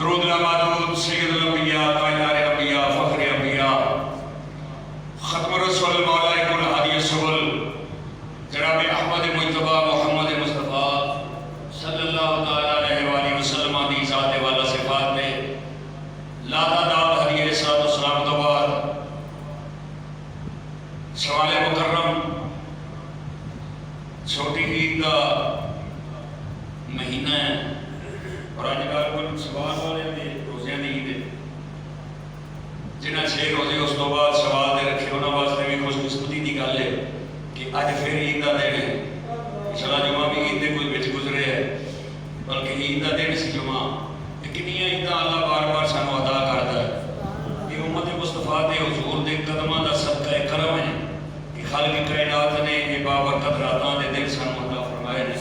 दरूद मादूद सैयदुल अंबिया ताजदार अंबिया फखर अंबिया खत्म रसूल मौला कुल हादी सुबुल जनाब अहमद मुज्तबा मोहम्मद मुस्तफ़ा सल्लल्लाहु तआला अलैहि वसल्लम दी ज़ात वाला सिफात में लातादाद हदीए सलातो सलाम तो बाद सवाल मुकर्रम छोटी ईद का महीना है और अजकल कोई सवाल वाले रोज़ियां की ईद है जिन्हें 6 रोजे उस तो बाद सवाल दे रखे उन्होंने वास्ते भी खुशकिस्मती की गल है कि अज फिर ईद का दिन है। पिछला जुमा भी ईद के कोई बिच गुजरे है बल्कि ईद का दिन से जुमा कितनियां ईदा अल्लाह बार बार सानू अदा करता है। ये उम्मत मुस्तफा के हुजूर के कदमों का सदका करम है कि खालिक कायनात ने ये बाबरकत रातां दे दिन सानू अता फरमाए ने।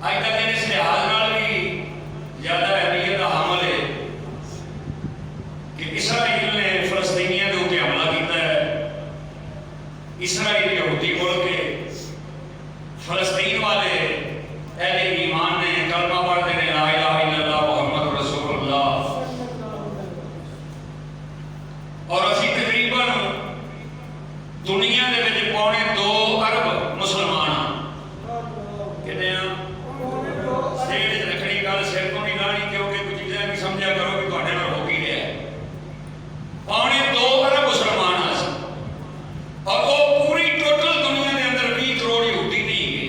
अज का दिन इस लिहाज नाल भी ज्यादा अहमियत का हामल है कि इसराइल ने फलस्तीनियों के उत्ते हमला किया है। इसराइल यहूदी मुल्क है, फलस्तीन वाले अहले ईमान ने कलमा पढ़ते हैं ला इलाहा इल्लल्लाह मुहम्मद रसूलुल्लाह और असी तकरीबन दुनिया के विच पौने 2 अरब मुसलमान कितने सेठ रखनी गल सिर तो नहीं लानी क्योंकि कुछ चीज़ें भी समझा करो कि तुहाडे नाल हो की रहा है। पौने 2 अरब मुसलमान और वो पूरी टोटल दुनिया के अंदर 20 करोड़ यहूदी नहीं है,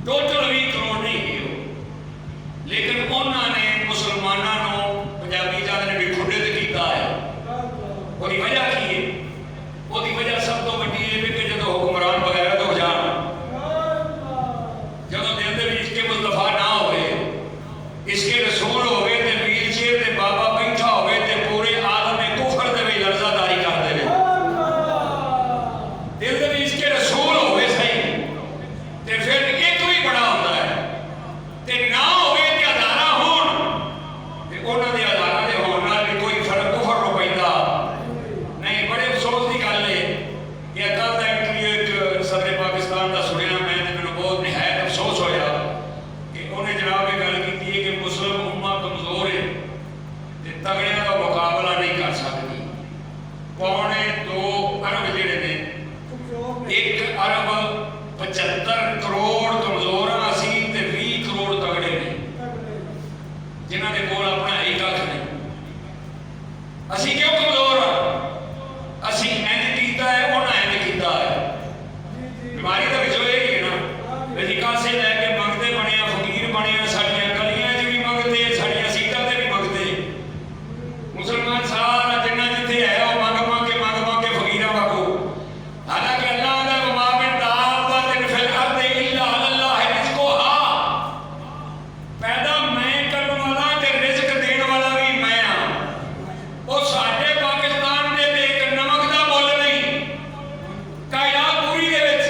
टोटल 20 करोड़ नहीं है। लेकिन उन्होंने मुसलमानों पंजाबी जाते ने भी खुडे ते कीता है। उसकी वजह की है? उसकी वजह सब तो वड्डी है कि जो हुक्मरान वगैरह तो जान जो दिल के इसके मुस्तफा ना होए इसके रसूल होवे ते वीर शेर ते बाबा बैठा होवे ते पूरे आलम में कुफर दे विच लर्जादारी कर दे दिल के इसके रसूल होवे सही ते फिर एक भी बड़ा होता है ते ना होवे ते हज़ारा होण ते उन्हां दे हज़ारा दे होण नाल भी कोई फर्क कुफर नु पैंदा नहीं। बड़े अफसोस की गल है कि अकल दा इंटरव्यू एक सदर पाकिस्तान का सुनिया मैं मैंने बहुत निहायत अफसोस होया कि उन्हें जनाब ये गल की है कि मुस्लिम उम्मा कमजोर है ते तगड़ियां का मुकाबला नहीं कर सकती। पौने 2 अरब जिहड़े ने 1 अरब 75 करोड़ कमजोर असी ते 20 करोड़ तगड़े ने जिन्हां दे कोल अपना ही कख नहीं। असी क्यों कमजोर हाँ? असी इंज कीता है उन्हें इंज कीता है। बीमारी तो विचों यही है ना असी कासे लैके मंगते बने फकीर बने साडियां गलियां च भी मंगते साडियां सीटां ते भी मंगते। मुसलमान सारा जिन्ना जिथे है वो मंग के फकीरां वागू। हालांकि अल्लाह दा वमा मिन दाब्बतिन फिल अर्दि इल्ला अल्लाह रिज़्कुहा पैदा मैं करने वाला ते रिज़्क देने वाला भी मैं हां। वो साडे पाकिस्तान दे ते एक नमक दा मुल नहीं कायनात पूरी दे विच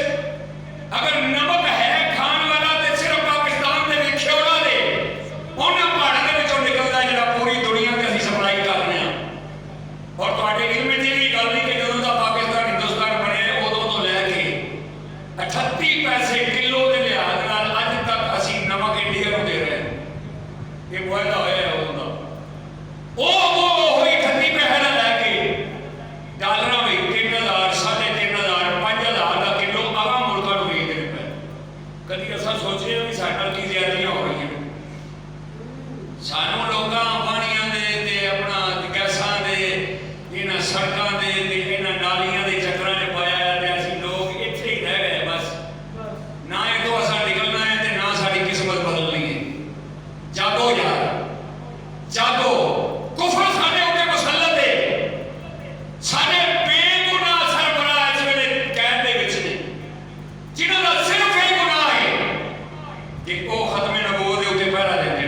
अगर नमक है खान वाला तो सिर्फ पाकिस्तान के खियोड़ा दे उन्होंने पहाड़ों के विचों निकलता है जो पूरी दुनिया के असीं सप्लाई करने और तुहाडे इल्म च भी गल नहीं कि जदों दा पाकिस्तान हिंदुस्तान बने उदों तो लैके 38 पैसे किलो के लिहाज नाल अज तक असीं नमक इंडिया को दे रहे हैं। ये मुआहदा होया है उदों दा वो 38 पैसे लैके डॉलर में 3000 3,500 5,000 का किलो आम मुल्कों को बेच रहे हैं। कभी ऐसा सोचे भी साडे नाल की ज्यादतियां हो रही हैं। सानू लोगां पानियां दे ते अपना गैसां दे इन्हां सड़कां दे ते इन्हां नालियां दे चक्करां ने पाया है ते असीं लोग इत्थे ही रह गए बस ना इत्थों असां निकलना है ते ना साडी किस्मत बदलनी है। जागो यार जागो कुफर साडे उत्ते मुसल्लत है। साडे बेगुनाह सरबराह इस वेले कैद दे विच ने जिन्हां दा सिर्फ एक गुनाह है कि वो खत्मे नबूवत दे उत्ते पहरा देंदे।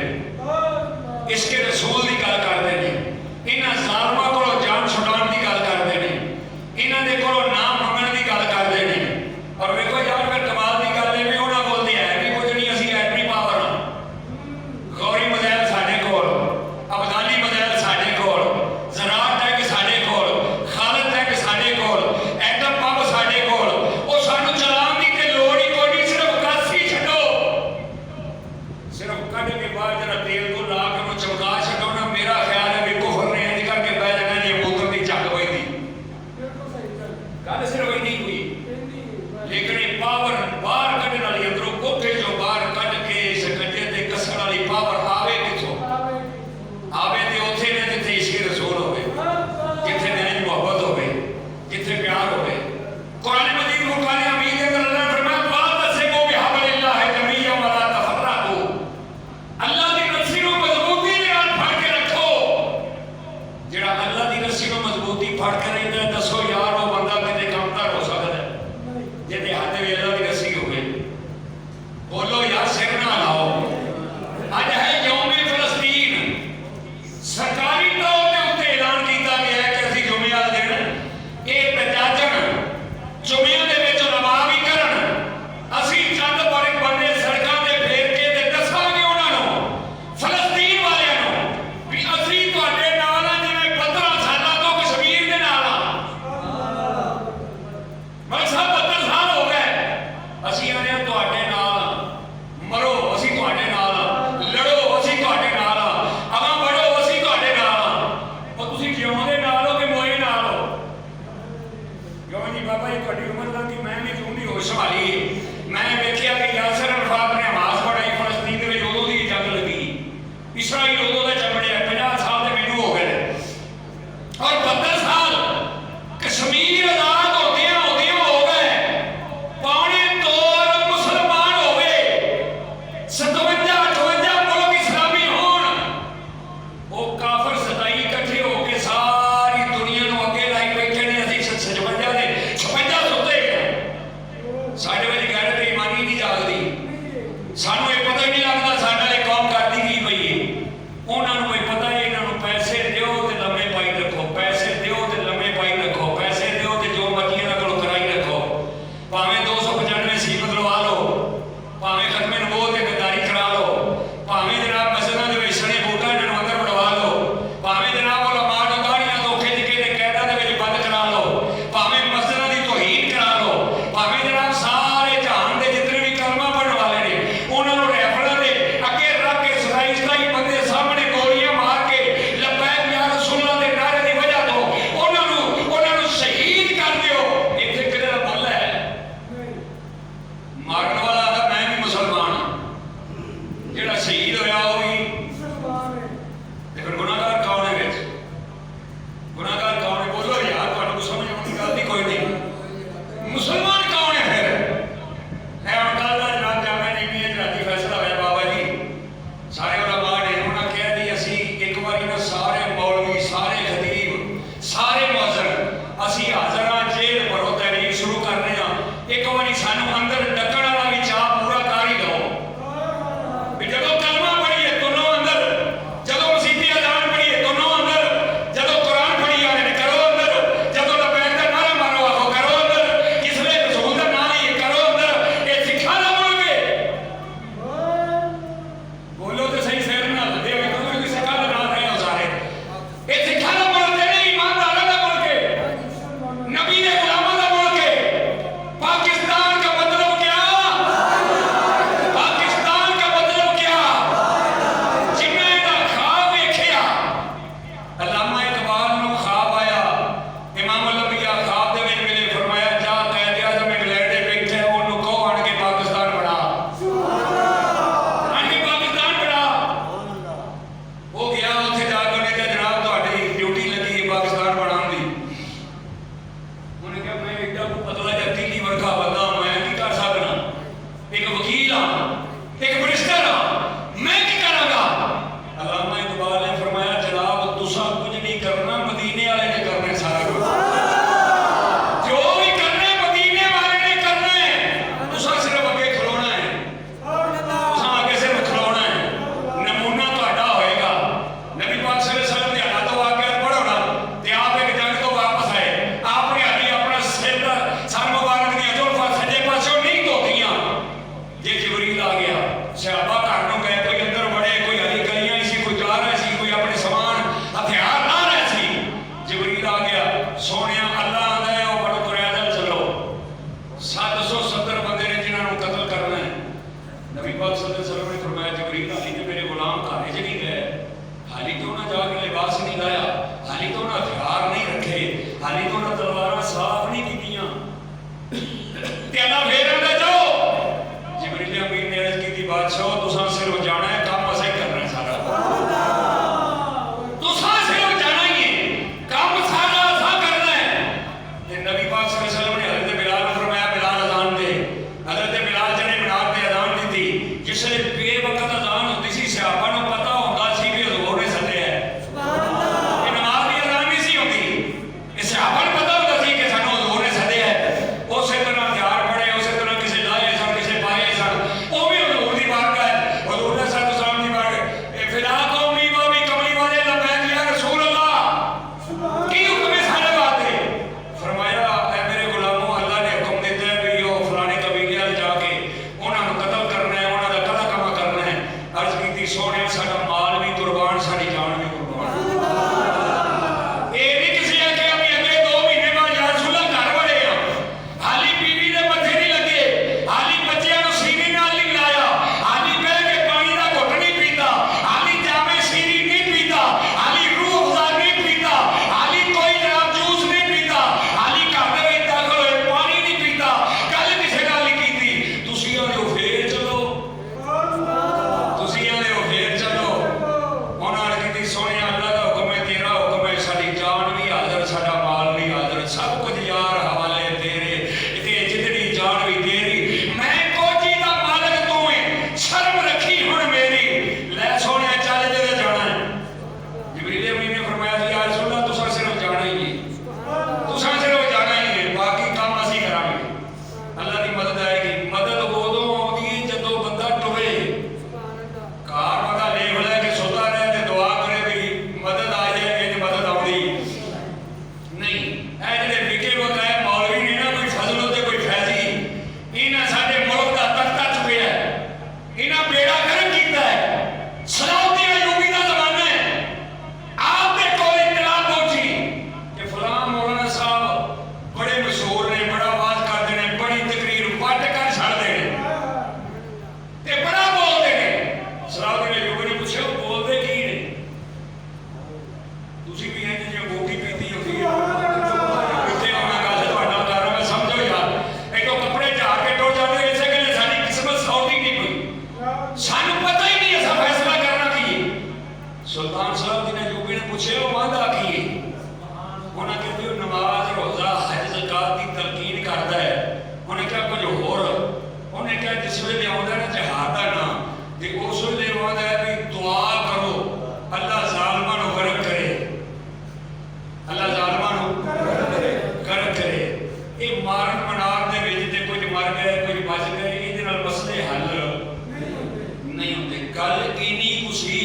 कुसी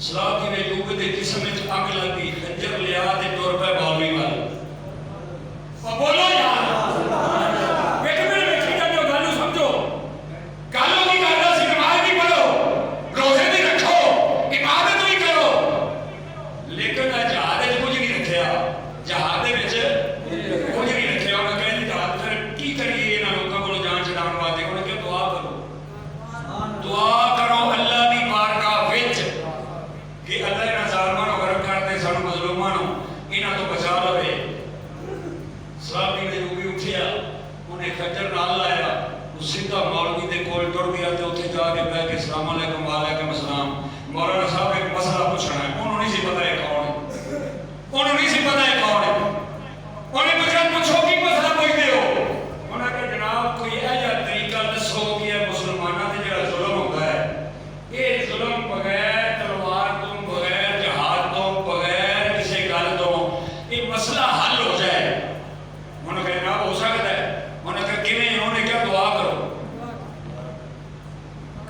सलाह के युग के जिसम में अग लगी खंजर लिया ते तुर पे मौलवी वाल बोलो यार बेटे मेरे बैठी जाओ गल समझो गल की करदा सी नमाज भी पढ़ो रोजे भी रखो इबादत भी करो लेकिन जहाज कुछ नहीं रखा जहाज कुछ नहीं रखे उन्हें कहते जहाज फिर की करिए इन्होंने लोगों को जान छुड़ाने वास्ते उन्हें क्या दुआ करो अल्लाह की बारगाह विच कि अल्लाह इन्हां ज़ालिमां नूं गर्म कर दे सानूं मज़लूमां नूं इन्हां तो बचा लवे। सलामी ने जो भी उठिया उन्हें खंजर नाल लाया सीधा मौलवी के कोल टुर गया तो उत्थे जाके बह के अस्सलाम वालेकुम वालेकुम अस्सलाम मौलाना साहब एक मसला पूछना है उन्होंने नहीं सी पता है कौन है उन्होंने नहीं सी पता है कौन है उन्हें पूछा पूछो की मसला पूछते हो उन्होंने कहा जनाब कोई ऐसा तरीका दसो कि मुसलमानों से जो जुल्म होता है ये जुल्म बगैर तलवार तो बगैर जहाज तो बगैर किसी गल तो ये मसला हल हो जाए उन्होंने कहा जनाब हो सकता है उन्होंने कहा किवें उन्होंने क्या दुआ करो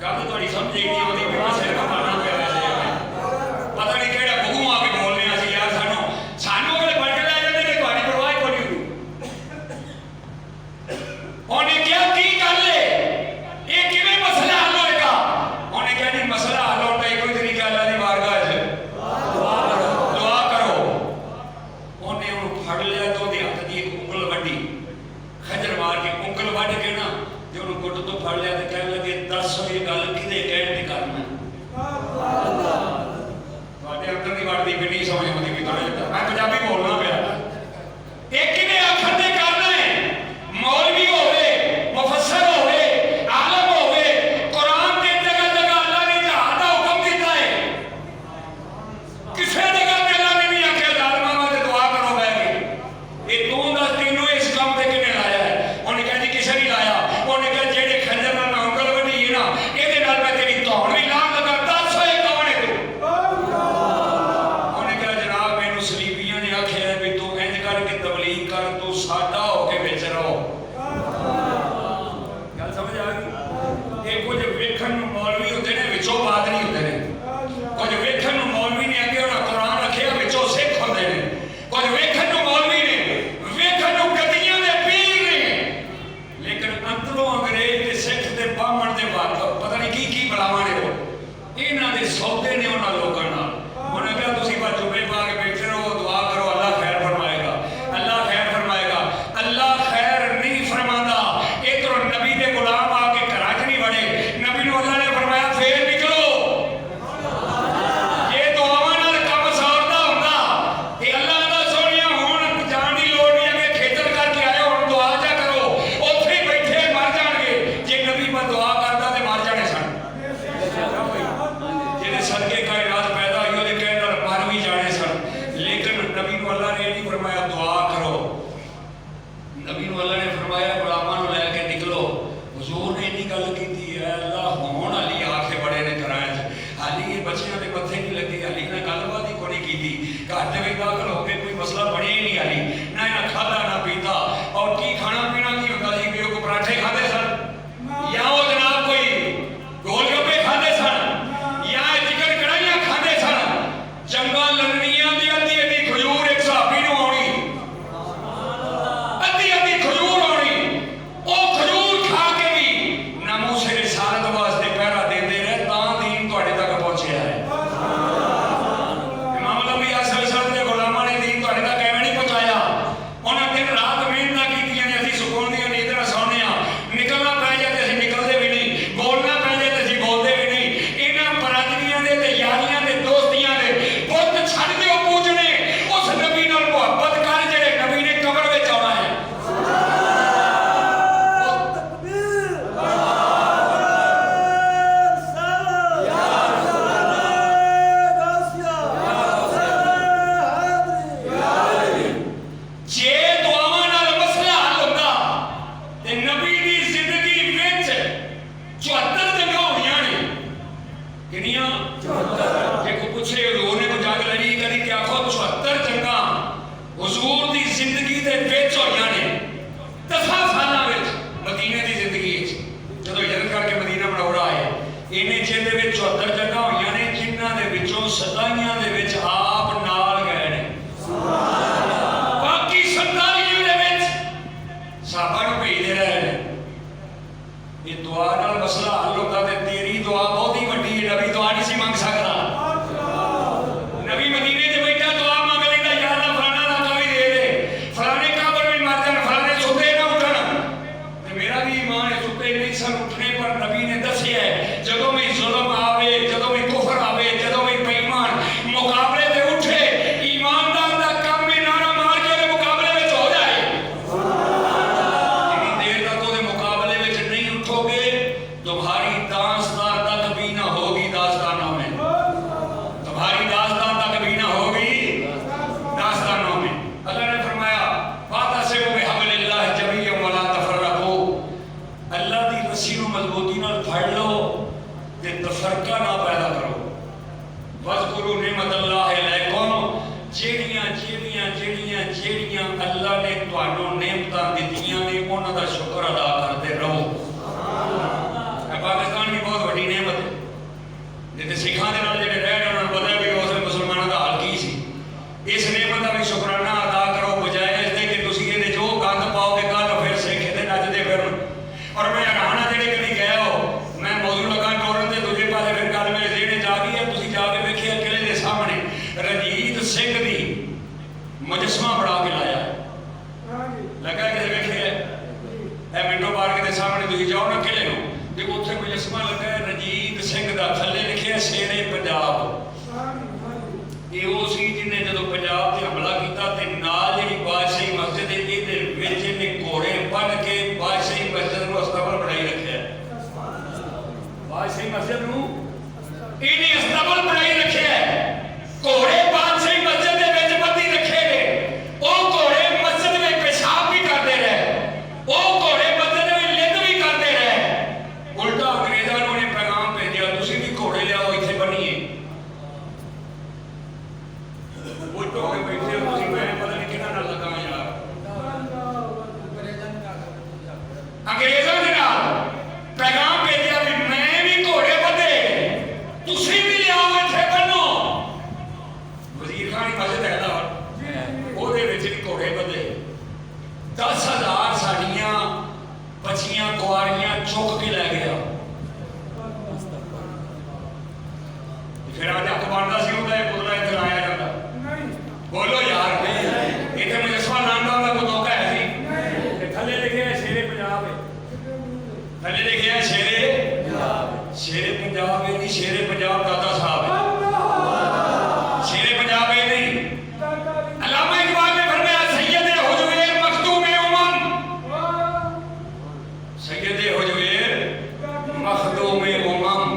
गल थोड़ी समझ ही नहीं आती मेरा सिर घुमाना पे पता नहीं केड़ा बगू आके बोलने असि यार सानू अगले पढ़ के लै जाते कि तुम्हारी परवाह कोई नहीं उन्हें क्या की गल है ये किवें मसला हल होएगा उन्हें कहा जी मसला हल होता है कोई तरीका अल्लाह की बारगाह च दुआ करो उन्हें उन्हें फड़ लिया तो उसके हथ की एक उंगल वड्डी खंजर मार के उंगल वड्ड के ना जो उन्हें गुट तो फड़ लिया तो कहने लगे दस ये गल किदे कहण दी करना ਤੁਹਾਡੇ ਅੰਦਰ ਦੀ ਵੜਦੀ ਵੀ ਨਹੀਂ ਸਮਝ ਆਉਂਦੀ ਵੀ ਥੋੜਾ ਮੈਂ ਪੰਜਾਬੀ ਬੋਲਣਾ ਪਿਆ ਇਹ ਕਿਹਨੇ ਆਖਣ ਦੇ ਕਰਨਾ ਹੈ ਮੌਲਵੀ ਹੋਵੇ ਮੁਫੱਸਰ ਹੋਵੇ ਆਲਮ ਹੋਵੇ ਕੁਰਾਨ ਦੇ ਜਗ੍ਹਾ ਜਗ੍ਹਾ ਅੱਲਾਹ ਨੇ ਜਹਾਦ ਦਾ ਹੁਕਮ ਦਿੱਤਾ ਹੈ ਕਿਸੇ ਜਗ੍ਹਾ ਤੇ ਅੱਲਾਹ ਨੇ ਨਹੀਂ ਆਖਿਆ ਜ਼ਾਲਮਾਂ ਵਾਸਤੇ ਦੁਆ ਕਰੋ ਬਹਿ ਕੇ ਇਹ ਤੂੰ ਦੱਸ ਤੈਨੂੰ ਇਸ ਕੰਮ ਤੇ ਕਿਹਨੇ ਲਾਇਆ ਹੈ ਉਹਨੇ ਕਿਹਾ ਜੀ ਕਿਸੇ ਨਹੀਂ ਲਾਇਆ ਉਹਨੇ ਕਿਹਾ ਜਿਹੜੇ ਖੰਜਰ ਨਾਲ ਮੈਂ ਉਂਗਲ ਵੱਢੀ ਹੈ ਨਾ ਇਹਦੇ ਨਾਲ ਮੈਂ ਤੇਰੀ ਧੌਣ ਵੀ ਲਾਹ ਲਗਾ ਦੱਸ ਹੋਏ ਕੌਣ ਹੈ ਤੂੰ ਉਹਨੇ ਕਿਹਾ ਜਨਾਬ ਮੈਨੂੰ ਸਲੀਬੀਆਂ ਨੇ ਆਖਿਆ ਵੀ ਤੂੰ ਇੰਜ ਕਰਕੇ ਤਬਲੀਗ ਕਰ ਤੂੰ ਸਾਡਾ ਹੋ ਕੇ ਵਿੱਚ ਰਹੋ ਗੱਲ ਸਮਝ ਆ ਗਈ ਇਹ ਕੁਝ ਵੇਖਣ ਨੂੰ ਮੌਲਵੀ ਹੁੰਦੇ ਨੇ ਵਿੱਚੋਂ ਬਾਤ ਨਹੀਂ ਹੁੰਦੇ ਨੇ ਕੁਝ ਵੇਖਣ ਨੂੰ ਮੌਲਵੀ ਨੇ ਅੱਗੇ ਉਹਨਾਂ ਕੁਰਾਨ ਰੱਖਿਆ ਵਿੱਚੋਂ ਸਿੱਖ ਹੁੰਦੇ ਨੇ ਕੁਝ ਵੇਖਣ ਨੂੰ ਮੌਲਵੀ ਨੇ ਵੇਖਣ ਨੂੰ ਕਦੀਆਂ ਦੇ ਪੀਰ ਨੇ ਲੇਕਿਨ ਅੰਦਰੋਂ ਅੰਗਰੇਜ਼ ਤੇ ਸਿੱਖ ਤੇ ਬਾਹਮਣ ਦੇ ਵਾਕਫ ਪਤਾ ਨਹੀਂ ਕੀ ਬਲਾਵਾਂ ਨੇ ਉਹ ਇਹਨਾਂ ਦੇ ਸੌਦੇ ਨੇ ਉਹਨਾਂ ਲੋਕਾਂ ਨਾਲ ਉਹਨੇ ਕਿਹਾ ਤੁਸੀਂ ਬਸ ਚੁੱਪੇ ਪਾ ਕੇ ਬੈਠੇ ਰਹੋ ਦੁਆ ਕਰੋ ਅੱਲਾਹ ਖੈਰ ਫਰਮਾਏਗਾ ਅੱਲਾਹ ਖੈਰ ਫਰਮਾਏਗਾ ਅੱਲਾਹ ਖੈਰ ਨਹੀਂ ਫਰਮਾਉਂਦਾ ਇਧਰੋਂ ਨਬੀ ਦੇ ਗੁਲਾਮ ਆ ਕੇ ਘਰਾਂ 'ਚ ਨਹੀਂ ਵੜੇ ਨਬੀ ਨੂੰ ਅੱਲਾਹ ਨੇ ਫਰਮਾਇਆ ਫੇਰ ਨਿਕਲੋ ਇਹ ਦੁਆਵਾਂ ਨਾਲ ਕੰਮ ਸੌਰਦਾ ਹੁੰਦਾ ਇਹ ਅੱਲਾਹ ਦਾ ਸੋਹਣਿਆ ਹੁਣ ਜਾਣ ਦੀ ਲੋੜ ਨਹੀਂ ਅੱਗੇ ਖੇਚਲ ਕਰਕੇ ਆਇਓ ਹੁਣ ਦੁਆ ਜਾ ਕਰੋ ਉੱਥੇ ਹੀ ਬੈਠੇ ਮਰ ਜਾਣਗੇ ਜੇ ਨਬੀ ਮੈਂ ਦੁਆ ਕਰਦਾ ਤੇ ਮਰ ਜਾਣੇ ਸਨ ਜਿਹੜੇ ਸਦਕੇ ਕਾਇਨਾਤ पैदा हुई ਉਹਦੇ ਕਹਿਣ ਨਾਲ ਮਰ ਵੀ ਜਾਣੇ ਸਨ लेकिन नबी ਨੂੰ ਅੱਲਾਹ ਨੇ ਨਹੀਂ ਫਰਮਾਇਆ ਦੁਆ ਕਰੋ नबी ਨੂੰ ਅੱਲਾਹ ਨੇ ਫਰਮਾਇਆ ਗੁਲਾਮਾਂ ਨੂੰ ਲੈ ਕੇ ਨਿਕਲੋ हुजूर ने इन्नी गल की है अल्लाह होण अली आके बड़े ने घरां च हाली ये बच्चियां दे मत्थे नहीं लगे हाली ने गलबात ही कोई नहीं की घर दे विच दाखल हो के कोई मसला बने ही नहीं हाली ना इन्हां खाधा ना पीता और की खाना पीना की होंदा सी कि कोई पराठे खाते सन या वो जनाब कोई गोलगप्पे खाते सन या चिकन कढ़ाइयां खाते सन जंगा लड़नियां दी अद्धी अद्धी खजूर एक सहाबी नूं आउणी अद्धी अद्धी खजूर आउणी ओ खजूर खा के भी नामूसे रिसालत वास्ते पहरा देते रहे तां दीन तुहाडे तक पहुंचिया है इमाम अली असलम दे गुलामां ने दीन तुहाडे 27 ਦੇ ਵਿੱਚ ਆਪ ਨਾਲ ਗਏ ਨੇ। ਬਾਕੀ 47 ਦੇ ਵਿੱਚ ਸਾਹਬਾਂ ਨੂੰ ਭੇਜਦੇ ਰਹੇ ਨੇ। ਇਹ ਦੁਆ ਨਾਲ ਮਸਲਾ ਹੱਲ ਹੁੰਦਾ ਤੇ ਤੇਰੀ ਦੁਆ ਬਹੁਤ ਹੀ ਵੱਡੀ ਹੈ। ਨਬੀ ਦੁਆ ਨਹੀਂ ਸੀ ਮੰਗ ਸਕਦਾ। ਨਬੀ ਮਦੀਨੇ 'ਚ ਬੈਠਾ ਦੁਆ ਮੰਗ ਲੈਂਦਾ, ਯਾ ਅੱਲਾਹ ਫਲਾਣਾ ਇਲਾਕਾ ਵੀ ਦੇ ਦੇ, ਫਲਾਣੇ ਕਾਬਰ ਵੀ ਮਰ ਜਾਣ, ਫਲਾਣੇ ਸੁੱਤੇ ਨਾ ਉੱਠਣ। ਤੇ ਮੇਰਾ ਵੀ ਈਮਾਨ ਹੈ ਸੁੱਤੇ ਨਹੀਂ ਸਨ ਉੱਠਣੇ, ਪਰ ਨਬੀ ਨੇ ਦੱਸਿਆ ਜਦੋਂ ਵੀ ਜ਼ੁਲਮ ਆਵੇ, ਜਦੋਂ ਵੀ ਕੁਫਰ ਆਵੇ, ਜਦੋਂ ਵੀ ਬੇਈਮਾਨ ਮੁਕਾਬਲੇ ਤੇ ਉੱਠੇ, ਈਮਾਨਦਾਰ ਦਾ ਕੰਮ ਹੀ ਨਾਰਾ ਮਾਰ ਕੇ ਉਹਦੇ ਮੁਕਾਬਲੇ ਵਿੱਚ ਹੋ ਜਾਏ। ਜਿੰਨੀ ਦੇਰ ਤੱਕ ਉਹਦੇ ਮੁਕਾਬਲੇ ਵਿੱਚ नहीं उठोगे तुम्हारी दास्तान तक भी ना होगी दास्तानों में, तुम्हारी दास्तान तक भी ना होगी दास्तानों में। अल्लाह ने फरमाया वातसिमू बिहब्लिल्लाह जमीअन वला तफर्रकू, अल्लाह दी रस्सी नूं मजबूती नाल फड़ लो ते तफरका ना पैदा करो। वज़कुरू निअमतल्लाहि अलैकुम, ਜਿਹੜੀਆਂ अल्लाह ने तुहानूं नेमतां दित्तियां ने उन्हां दा शुक्र अदा करते रहो। पाकिस्तान की बहुत बड़ी नेमत है, जिते सिखां दे नाल जिहड़े रह रहे उन्हां नूं पता भी उस मुसलमानां दा हाल की सी। इस नेमत दा भी शुकराना अदा करो, बजाय इसदे कि तुसीं इहदे जो गंद पाओगे कल फिर सिख इत्थे नचदे फिरन। और मैं हैरान हां जिहड़े कदी गए हो, मैं मौजू लगा टोरन दे दूजे पासे फिर गल मेरे जेहड़े जा गई है, तुसीं जाके वेखिआ किले दे सामने रंजीत सिंह दी मुजस्मा बना के लाया लगा कि वेखिआ मिंटो पार्क के सामने तुसीं जाओ ना किले नूं ते उत्थे मुजस्मा लगा रंजीत सिंह दा, थल्ले लिखिआ शेरे पंजाब। ये वो सी जिन्हें जदों पंजाब ते हमला कीता ते नाल जिहड़ी बादशाही मस्जिद है इहदे विच इहने घोड़े बन के बादशाही मस्जिद नूं अस्तबल बनाई रखिआ। बादशाही मस्जिद नूं इहने अस्तबल बनाई रखिआ। घोड़े बादशाही मस्जिद दे विच बंदी रखे ने, ਉਹ ਘੋੜੇ ਮਸਜਿਦ ਵਿੱਚ पेशाब भी करते रहे, ਉਹ घोड़े मस्जिद में लिद भी करते रहे। उल्टा अंग्रेज़ां नूं ने पैगाम भेजिआ तुसीं भी घोड़े लिआओ इत्थे बनीए। वो टोके बैठे तुसीं मैं पता नहीं किहਨਾਂ नाल लगा यार, अंग्रेज़ां दे नाल पैगाम भेजिआ भी मैं भी घोड़े बंधे, तुसीं भी लिआओ इत्थे बनो। वज़ीर खान दी मस्जिद है ना, ਉਹਦੇ ਵਿੱਚ ਵੀ ਘੋੜੇ ਬੰਦੇ 10,000 ਸਾਡੀਆਂ ਬੱਚੀਆਂ ਕੁਆਰੀਆਂ ਚੁੱਕ ਕੇ ਲੈ ਗਿਆ। ਫਿਰ ਅੱਜ ਹੱਕ ਬਣਦਾ ਸੀ ਉਹਦਾ ਇਹ ਪੁਤਲਾ ਇੱਥੇ ਲਾਇਆ ਜਾਂਦਾ। ਬੋਲੋ ਯਾਰ, ਇੱਥੇ ਮੁਜੱਸਮਾ ਲਾਉਣ ਦਾ ਕੋਈ ਮੌਕਾ ਹੈ ਸੀ? ਤੇ ਥੱਲੇ ਲਿਖਿਆ ਸ਼ੇਰੇ ਪੰਜਾਬ ਹੈ, ਥੱਲੇ ਲਿਖਿਆ ਸ਼ੇਰੇ ਪੰਜਾਬ। ਸ਼ੇਰੇ ਪੰਜਾਬ ਇਹ ਨਹੀਂ, ਸ਼ੇਰੇ ਪੰਜਾਬ ਦਾਦਾ ਸਾਹਿਬ ਹੈ। शेरे पंजाब ये नहीं। अल्लामा इकबाल ने फरमाया सैयदे हुजूर मखदूम उमम, सैयदे हुजूर मखदूम उमम।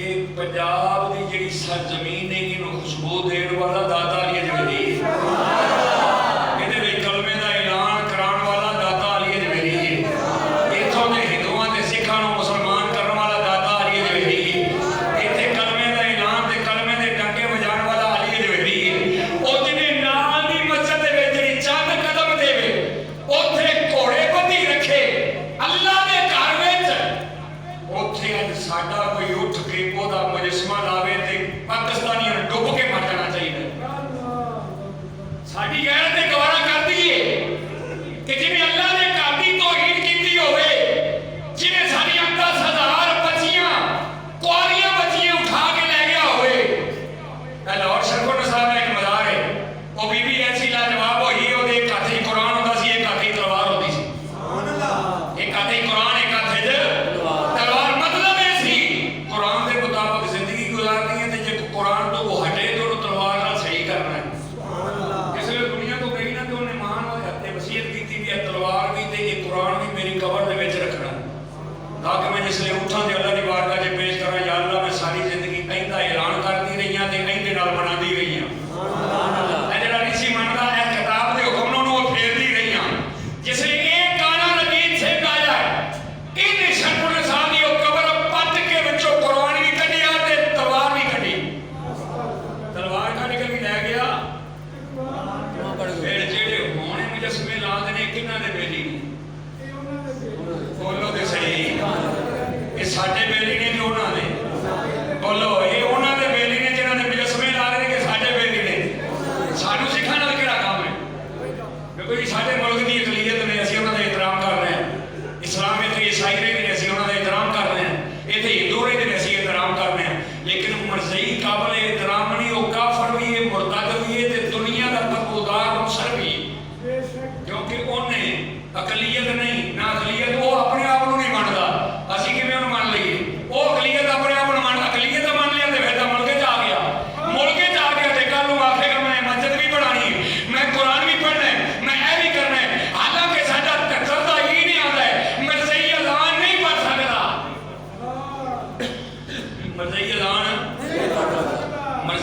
एक पंजाब की जिहड़ी सरजमीन है इहनूं खुशबू देण वाला दाता अली हज़वेरी, इहदे विच कलमे दा ऐलान कराउण वाला दाता अली हज़वेरी, इत्थों दे हिंदुआं ते सिखां नूं मुसलमान करन वाला दाता अली हज़वेरी, इत्थे कलमे दा ऐलान ते कलमे दे डंके वजाण वाला अली हज़वेरी। ਉਹ ਜਿਹਨੇ ਨਾਲ ਦੀ ਮਸਜਿਦ ਦੇ ਵਿੱਚ ਜਿਹੜੀ ਚੰਦ ਕਦਮ ਦੇਵੇ ਉੱਥੇ ਘੋੜੇ ਬੰਦੀ ਰੱਖੇ ਅੱਲਾਹ ਦੇ ਘਰ ਵਿੱਚ, ਉੱਥੇ ਅੱਜ ਸਾਡਾ ਕੋਈ ਉੱਠ ਕੇ ਉਹਦਾ ਮੁਜੱਸਮਾ ਲਾਵੇ ਤੇ ਪਾਕਿਸਤਾਨੀਆਂ ਨੂੰ ਡੁੱਬ ਕੇ ਮਰ ਜਾਣਾ ਚਾਹੀਦਾ।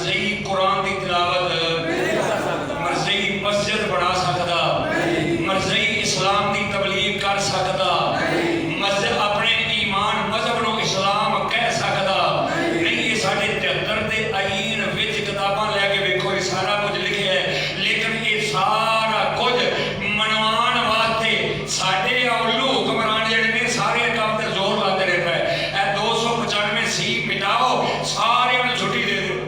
मरज़ई कुरान की तिलावत, मरज़ई मस्जिद बना सकता, मरज़ई इस्लाम की तबलीग कर सकता, मस्जिद अपने ईमान मजहब को इस्लाम कह सकता नहीं। ये साढ़े 73 के आईन विच किताबां लैके वेखो, ये सारा कुछ लिखे है, लेकिन ये सारा कुछ मनवाण वास्ते साढ़े उल्लू हुक्मरान जिहड़े ने सारे काम ते जोर लाते रहता है। 295 सी मिटाओ, सारे छुट्टी दे दो।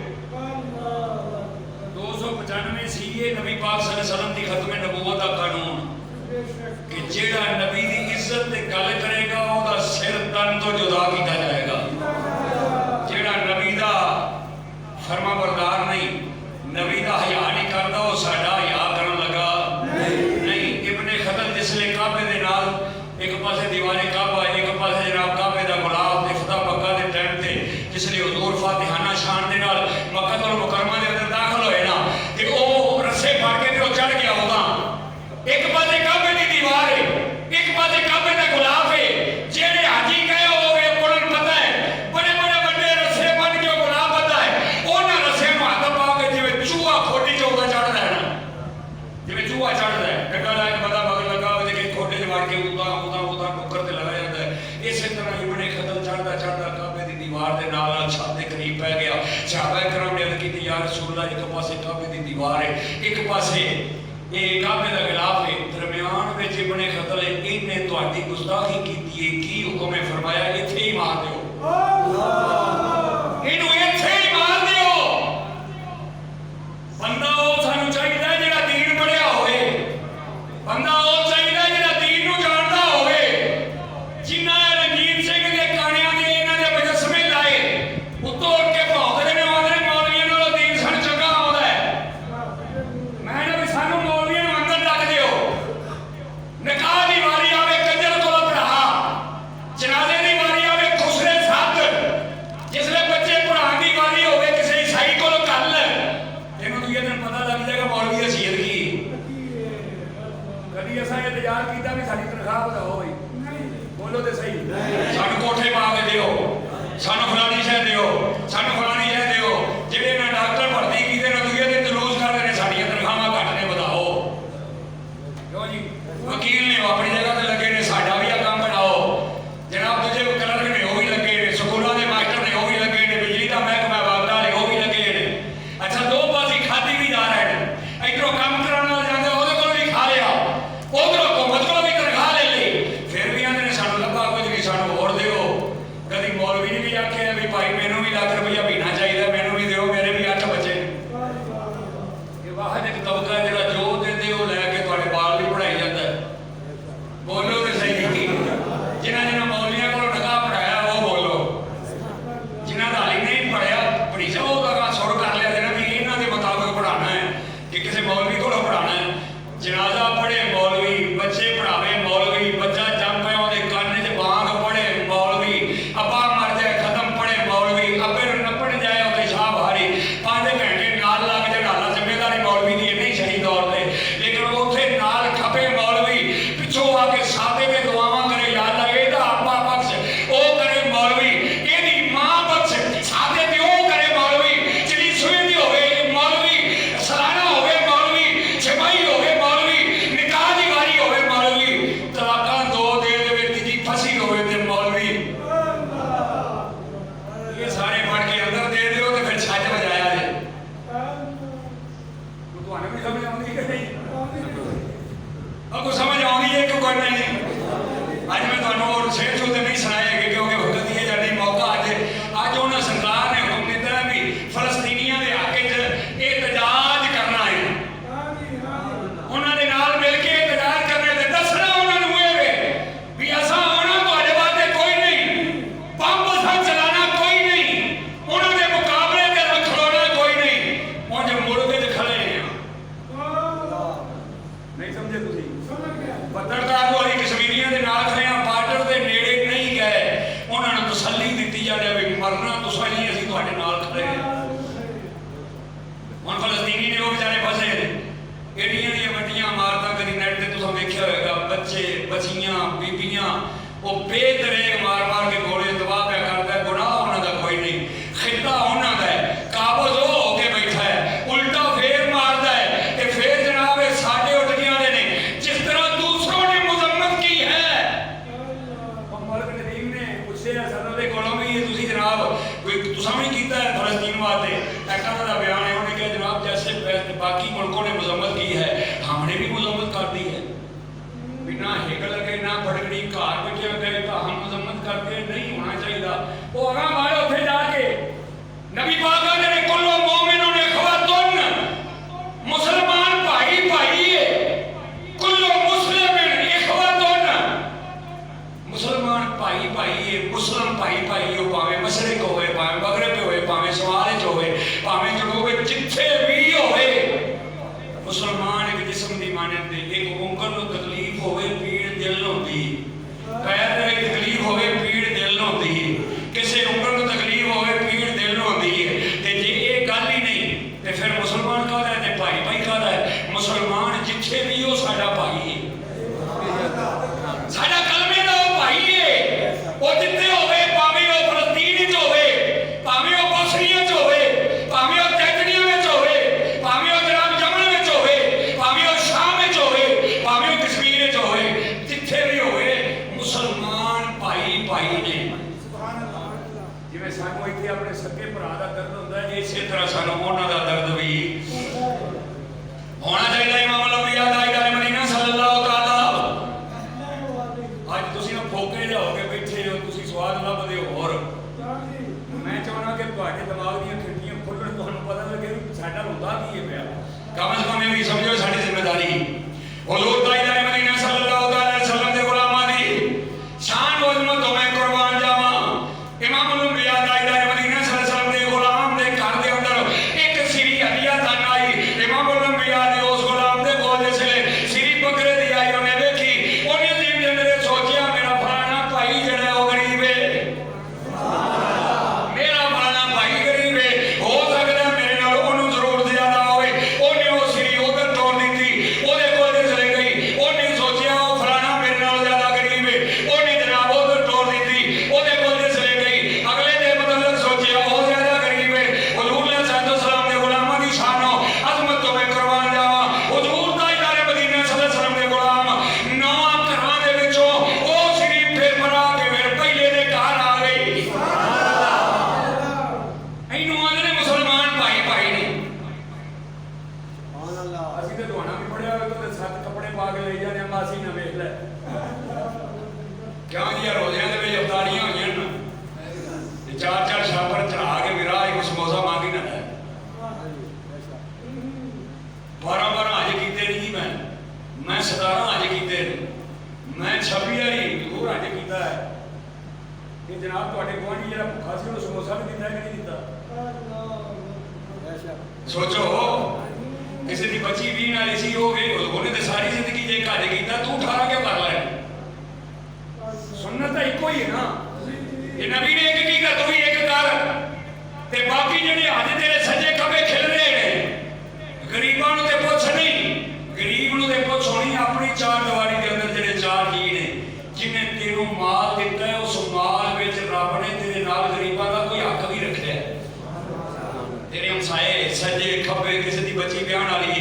295 सी ये नबी पाक सल्लल्लाहु अलैहि वसल्लम की खत्म नबूवत का कानून कि जेड़ा नबी की इज्जत ते गल करेगा ओदा सिर तन तो जुदा किया जाएगा। जेड़ा नबी दा फरमाबरदार नहीं, नबी दा हया नहीं करता, वो साडा हया करन लगा नहीं। इब्ने खतल जिसले काबे दे नाल एक पासे दीवारे काबा, एक पासे जनाब काबे दा गुलाब ते फतह मक्का दे टाइम ते जिसले हुजूर फातिहाना शान दे नाल मक्का तुल मुकरमा दे अंदर दाखिल होए ना ते ओ रस्से फाड़ के ते ओ चढ़ गया होगा। एक पासे काबे दी दीवार है, एक पासे काबे दा गुलाब है। जेड़े हाजी गए होवे उन्हें पता है बड़े बड़े बड़े रस्से बन के गुलाब पता है, उन्हें रस्से में हाथ पा के जिवें चूहा खोटी च उदा चढ़ रहा, जिवें चूहा चढ़ रहा है डगा ला के पता मगर लगा हो जे खोटे च मार के उदा उदा उदा टुकर ते लगा जाता है। इसी तरह इब्ने खतल चढ़दा चढ़दा काबे दी दीवार दे नाल छत दे करीब पै गया। सहाबा किराम ने अर्ज़ कीती या रसूल अल्लाह, एक पासे काबे दी दीवार है, एक पासे ये काबे का गिलाफ है, दरम्यान में इब्ने खतल है, इन्हें तुहाडी गुस्ताखी कीती है, की हुक्म है फरमाया इत्थे ही मार दिओ, इन्हू इत्थे ही मार दिओ। बंदा ओ सानू चाहिदा जेड़ा दीन पढ़िया होवे, बंदा ओ चाहिदा जेड़ा दीन नू जानदा होवे, जिन्ना रंजीत सिंह दे कानियां दे इन्हां दे मुजस्समे लाए उत्तों उठ के भौंकदे ने आंदे मौलवियां नालों दीन सन चंगा आउंदा है। मैं ना भी सानू मौलवियां नू अंदर रख दिओ, निकाह दी वारी आवे कंजर कोलों पढ़ा, जनाजे दी वारी आवे खुसरे सत, जिसले बच्चे पढ़ाने की वारी होवे किसी ईसाई कोलों कर ले, तेनू दूजे दिन पता लग जाएगा मौलवी दी हसीयत की। कभी असां इंतजार कीता भी साडी तनख्वाह बढ़ाओ भाई, बोलो तो सही, सानू कोठे पा के दिओ, सानू फलानी शह दिओ, सानू फलानी शह दिओ। जिहड़े ना डॉक्टर भर्ती कीते ना दूजे दिन जुलूस करदे ने साडियां तनख्वाहां घट ने बढ़ाओ। क्यों जी वकील ने अपनी जगह ते लगे ने, साडा भी आ काम बढ़ाओ। जनाब दूजे क्लर्क ने वो भी लगे ने, स्कूलों के मास्टर ने वो भी लगे ने, बिजली का महकमा वापदा ने वो भी लगे ने। अच्छा दो पासे खादी भी जा रहे हैं, इधरों काम कराने वाले जाते वो भी खा लिया, उधरों हुकूमत को भी तनख्वाह ले ली, फिर भी आते सानू लभा कुछ नहीं, सानू होर दिओ। कभी मौलवी ने भी आखे भी भाई मैनू भी लाख रुपया महीना चाहिए, मैनू भी दिओ, मेरे भी 8 बच्चे। ये वाहद एक तबका जो जो देते वो लैके तुहाडे बाल भी पढ़ाई जाता है। बोलो तो सही की जिन्हें जिन्हें मौलवियों को निकाह पढ़ाया वो बोलो, जिन्हें हाली नहीं पढ़िया भड़ीसा वो सुर कर लिया देना भी इन्हों के मुताबिक पढ़ाना है कि किसी मौलवी को पढ़ाना है। जनाजा पढ़े मौलवी, बच्चे पढ़ावे मौलवी, बच्चा जम पे ਉਹਦੇ ਕੰਨ 'ਚ बांग पढ़े मौलवी, अब्बा मर जाए खत्म पढ़े मौलवी, अब्बे न पढ़ जाए ਉਹਦੇ शाह भारी 5 घंटे नाल लग जाए नाला जिम्मेदारी मौलवी की नहीं सही तौर पर, लेकिन उत्थे नाल खपे मौलवी पिछों आके सादे में दुआवां करे या अल्लाह ਇਹਦਾ आपा बख्श, ਉਹ करे मौलवी ਇਹਦੀ मां बख्श, सादे ते ਉਹ करे मौलवी, ਜਿਹੜੀ ਸੂਏ ਦੀ ਹੋਵੇ मौलवी, सलाना होवे मौलवी, छपाई होवे मौलवी, निकाह दी वारी होवे मौलवी, तलाकां 2 दे देवे, तीजी फसी होवे ते मौलवी। ये सारे पढ़ के अंदर दे दिओ ते फिर छज बजाया जे। ਤੁਹਾਨੂੰ ਵੀ ਸਮਝ ਆਉਂਦੀ ਕਿ नहीं? आपको समझ आउंदी है कि कोई नहीं? अज मैं तुहानू और शेर चूते नहीं सुनाए क्योंकि वक्त दी जानी मौका अज उन्होंने सरकार ने हुक्म दिता है भी फलस्तीनियों के हक च एहतजाज करना है, उन्होंने नाल मिल के एहतजाज करने ते दसना उन्होंने हुए भी असां आउणा तुहाडे वास्ते कोई नहीं, बंब असां चलाना कोई नहीं, उन्होंने मुकाबले ते खलोना कोई नहीं, उंज मुड़के ते खड़े हैं। नहीं समझे तुसीं? पत्रकार वाली कश्मीरियों के नाल खड़े बार्डर के नेड़े नहीं गए, उन्होंने तसल्ली दी जाए भी मरना तुसां नहीं, असीं तुहाडे नाल खड़े हैं। हुण फलस्तीनी ने वो बेचारे फसे ने, एडियां वड्डियां मारतां कदी नेट ते तुसां वेखिया होएगा, बच्चे बच्चियां बीबियां वो बेदरेग मार मार के गोले तबाह पिया करदा, गुनाह उन्हां दा कोई नहीं, खिता उन्हां दा है, काबज़ हो के किया है फलस्तीन वास्ते। कनाडा का बयान है, उन्होंने कहा जनाब जैसे बाकी मुल्कों ने मजम्मत की है हमने भी मजम्मत कर दी है। बिना हिक लगे ना फड़कड़ी घर बैठे गए तो हम मजम्मत करते नहीं होना चाहिए। वो अगा मारे उत्थे जाके नबी पाक ने कुल्लो मोमिनुन इखवतुन, मुसलमान भाई भाई है, कुल्लो मुस्लिमिन इखवतुन, मुसलमान भाई भाई है, मुस्लिम भाई भाई हो, भावे मशरिक होवे, भावे मगरिब होवे, भावे शमाल होवे, भावे जनूब जिथे भी होवे, मुसलमान एक जिस्म दी मानत दे। एक उंगल नु तकलीफ होवे पीड़ दिल नु होंदी, पैर दे तकलीफ होवे पीड़ दिल नु होंदी, किसी उंगल नु तकलीफ होवे पीड़ दिल नु होंदी है। ते जे ये गल ही नहीं ते फिर मुसलमान कहदा है ते भाई भाई कहदा है। मुसलमान जिथे भी हो साडा भाई है, साडा कलमे दा भाई है। वो जिथे होवे भावे वो फलस्तीन विच होवे, भावे वो बोस्निया च होवे, भावे वो चेचनिया विच होवे, भावे वो जनाब यमन विच होवे, भावे वो शाम विच होवे, भावे वो कश्मीर विच होवे, जिथे भी होवे मुसलमान भाई भाई ने। जिवें सानू इत्थे अपने सगे भरा दा दर्द हुंदा है, इसे तरह सानू उन्हां दा दर्द भी होना चाहिए। इमाम अल-अंबिया ताजदार मदीना सल्लल्लाहु तआला। अज तुसीं फोके जे हो के बैठे हो, तुसीं स्वाद लभदे हो। और मैं चाहना कि तुहाडे दिमाग दी खिड़कियां खुलण, तुहानू पता लगे साडा हुंदा की है पिया। कम से कम ये भी समझो साडी जिम्मेदारी। हुजूर ताजदार मदीना सल्लल्लाहु तआला अलैहि वसल्लम दे गुलामां दी शान व अज़मत तो मैं कुर्बान जावां। इमाम अल-अंबिया ताजदार मदीना सल्लल्लाहु अलैहि वसल्लम दे गुलाम दे घर दे अंदर एक सिरी हदिया धन आई। इमाम अल-अंबिया दे उस गुलाम दे कोल जिसले सिरी बकरे दी आई, उन्हें देखी, उन्हें दिल दे अंदर सोचिया मेरा फलाना भाई जेड़ा ओ गरीब है, मेरा फलाना भाई गरीब है, हो सकदा है मेरे नाल ओनू जरूर ज्यादा होवे। उन्हें वो सिरी उधर तोड़ दी, ओदे कोल जिसले गई, उन्हें सोचिया ओ फलाना मेरे नाल ज्यादा गरीब है, उन्हें जनाब उधर तोड़ दी, ओदे कोल जिसले गई, अगले दे मतलब सोचिया ओ ज्यादा गरीब है। हुजूर ने सल्लल्लाहु दे गुलामां दी शानो अज़मत तो मैं कुर्बान जावां। हुजूर ताजदार मदीना सल्लल्लाहु अलैहि वसल्लम दे गुलाम नौं घरां दे विचों ओ सिरी फिर भरा के फिर पहले दे घर आ गई। इनू आंदे मुसलमान भाई भाई ने। सुभान अल्लाह। असीं ते दुआना भी पढ़िया होवे तो सत कपड़े पा के ले जाने मासी ना वेख ले क्यों जी रोज़ियां दे विच अफतारियां होईयां ना, चार चार छापर चढ़ा के विराह एक समोसा मांगी ना है। 12 हज कीते नहीं मैं 17 हज कीते, मैं 26 वाली होर हज कीता है। ये जनाब तुहाडे गुआंढी जिहड़ा भुखा सी उहनूं समोसा भी दिता कि नहीं दिता? सोचो किसी की बच्ची पीण वाली सी, उन्हें तो सारी जिंदगी जे हज कीता, तू 18 क्यों कर लैना? सुन्नत तो इको ही है ना। ये नबी ने एक की कर, तू भी एक कर। ते बाकी जिहड़े हज तेरे सज्जे खब्बे खिल रहे हैं, गरीबां नूं ते पुछ नहीं, गरीब नूं ते पुछ होनी अपनी चार दीवारी के अंदर जिहड़े चार जी ने, जिन्हें तेनों माल दिता है, उस माल विच रब ने तेरे नाल गरीबां दा कोई हक भी रखिया है। तेरे हमसाए सज्जे खब्बे किसी की बच्ची ब्याहण वाली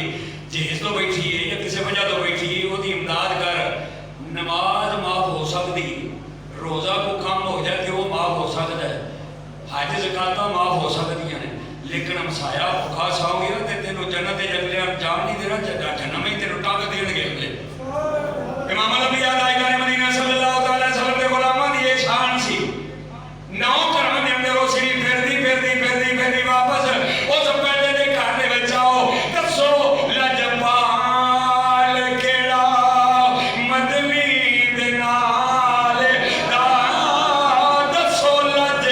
जेज तो बैठी है या किसी वजह तो बैठी है, उसकी इमदाद कर। नमाज माफ हो सकती, रोज़ा को कम हो जाए तो वो माफ हो सकता है, हज ज़कातां माफ हो सकती हैं, लेकिन हमसाया भुखा सौगी ना तो तेनों जन्नत अगले जान नहीं देना, जन्म ही तेनों टंग देंगे अगले। इमाम अल-अंबिया ताजदार मदीना सल्लल्लाहु अलैहि वसल्लम दे गुलामां दी ये शान सी। 9 घरां दे अंदर वो सिरी फिरदी वापस उस पहले दे घर दे विच आओ। दसो लजपाल केड़ा मदनी दे नाल दा, दसो लज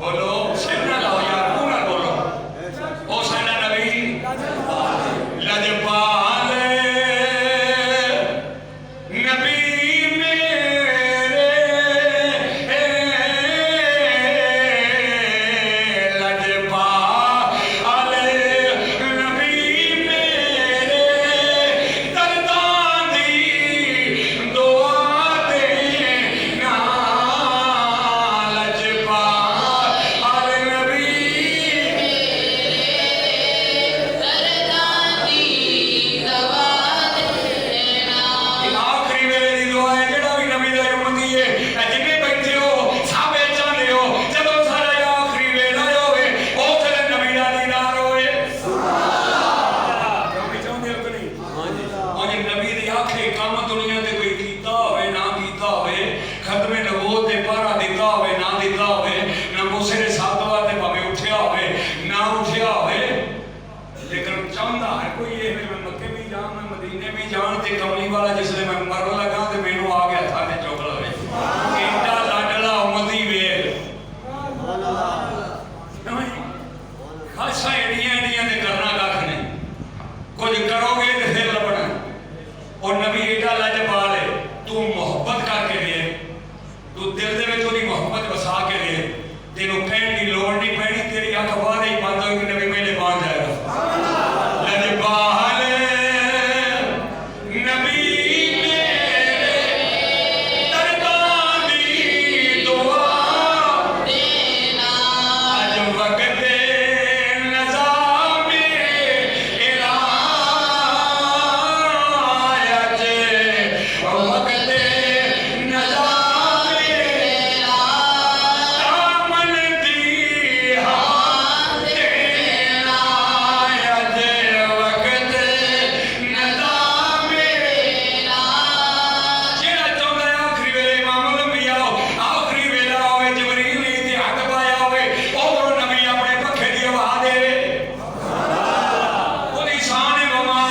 बोलो सिर ना लाओ यार, मुंह ना बोलो। ओ साडा नबी लजपाल नबी मेरे, लजपाल नबी मेरे, दर्दां दी दुआ देना। लजपाल नबी आखिरी वेले दी दुआ है, जेड़ा भी नबी दा उम्मती है, जिन्ने बैठे हो साबे चाहते हो जदों सारा आखिरी वेला होवे उस वेले नबी दा दीदार होवे। नबी चाहते हो कि नहीं? और नबी दे आखिरी काम दुनिया ते कोई कीता होवे ना कीता होवे, खत्मे नबूवत ते पहरा दिता होवे ना दिता होवे, ना मूसे दे साथ वास्ते भावे उठिया होवे ना उठिया होवे, लेकिन चाहता है कोई ये मैं मक्के भी जाऊं, मैं मदीने भी जाऊं, ते कमली वाला जिसले मैं मरन लगा ते मैनू आ गया था ते चुक लवे। एडा लाडला उम्मती वेल खासा एडियां एडियां ते करना कख नहीं, कुछ करोगे ते फिर लभना। और नबी एडा लाजवाब है, तू मोहब्बत करके दे, तू दिल दे विच ओदी मोहब्बत बसा के दे, तेनू कहण दी लोड़ नहीं पैनी, तेरी अख बाहर ही बंद होगी, नबी मेले पहुंच जाएगा। लजपाल नबी मेरे, दर्दां दी दुआ देना। अज वक्त नज़ा मेरा, अज वक्त नज़ा मेरा, दामन दी हाथ देना। अज वक्त नज़ा मेरा, जेड़ा चाहता है आखिरी वेले इमाम अंबिया आखिरी वेला होवे, जबरील ने इत्थे हथ पाया होवे, उधरों नबी अपने पखे दी हवा देवे। ओदी शान वमा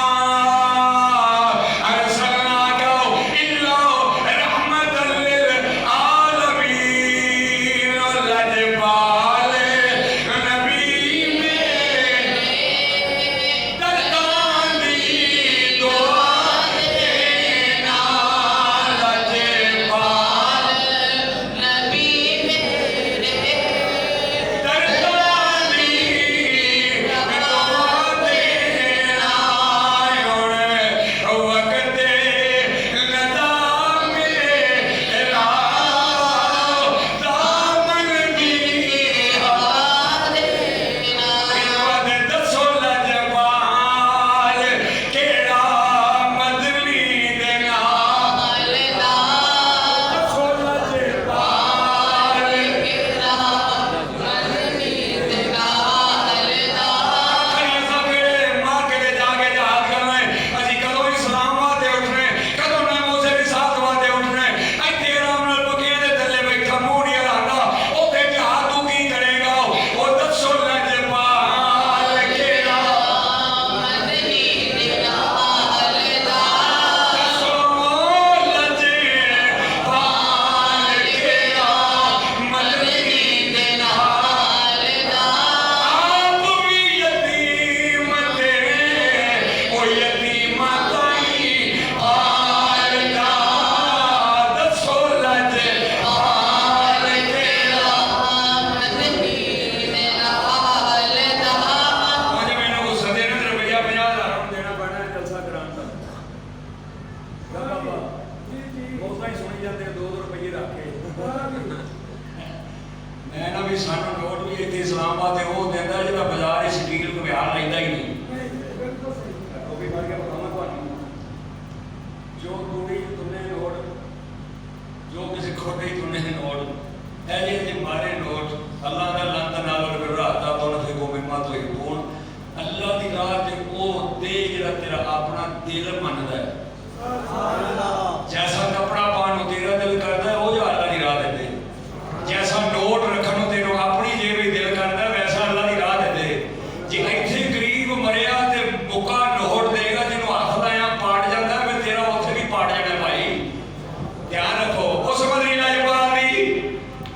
अरसलनाका इल्ला रहमतल लिल आलमीन। लजपाल नबी मेरे, दर्दां दी दुआ देना। लजपाल नबी मेरे, दर्दां दी दुआ देना। हुण वक्त नज़ा मेरा, दामन दी हाथ देना। इनवद दसो लजपाल केड़ा मदनी दे नाल। दसो लजपाल आखिरी सवेरे मार के दे जाके जहाज करना है, असी कदों इस्लाम वास्ते उठना है, कदों ना मूसे दी साथ वास्ते उठना है। इत्थे आराम नाल बगियां दे थल्ले बैठा मूंह नहीं हिलांदा, उत्थे जहाज तू की करेगा? ओ दसो लजपाल केड़ा, दसो लजपाल केड़ा मदनी दे नाल। आप भी यतीम थे, ओ यतीमा ताई पालदा। दसो लजपाल केड़ा, आज मैनू गुस्सा देना ते रुपया 50,000 देना पैना है जलसा कराने दा। बहुत ही सुनी जाते 2-2 रुपये रख के। मैं ना भी सानू नोट भी इत्थे इस्लामाबाद ते वो देंदा जेड़ा बाजार इस स्टील को बिहार लैंदा ही नहीं। टोपी पा के बतावां तुहानू, जो तूड़ी तुमने नोट, जो किसी खोटे तुमने नोट, ऐसे मारे नोट अल्लाह दा लंत नाल फिर राता तो न फिर मिम्मा तो ही कौन अल्लाह दी राह ते ओ दे जेड़ा तेरा अपना दिल मनदा है। जैसा कपड़ा पान नूं तेरा दिल करदा है, ओ जो अल्लाह दी राह दे। जैसा नोट रखण नूं तेनों अपनी जेब विच दिल करदा है, वैसा अल्लाह दी राह दे। जे इत्थे गरीब मरिया ते मुका नोट देगा, जिन्हों हथ लाया पाट जांदा है, फिर तेरा उत्थे भी पाट जाना भाई। ध्यान रखो उस बदरी लाजपाल दी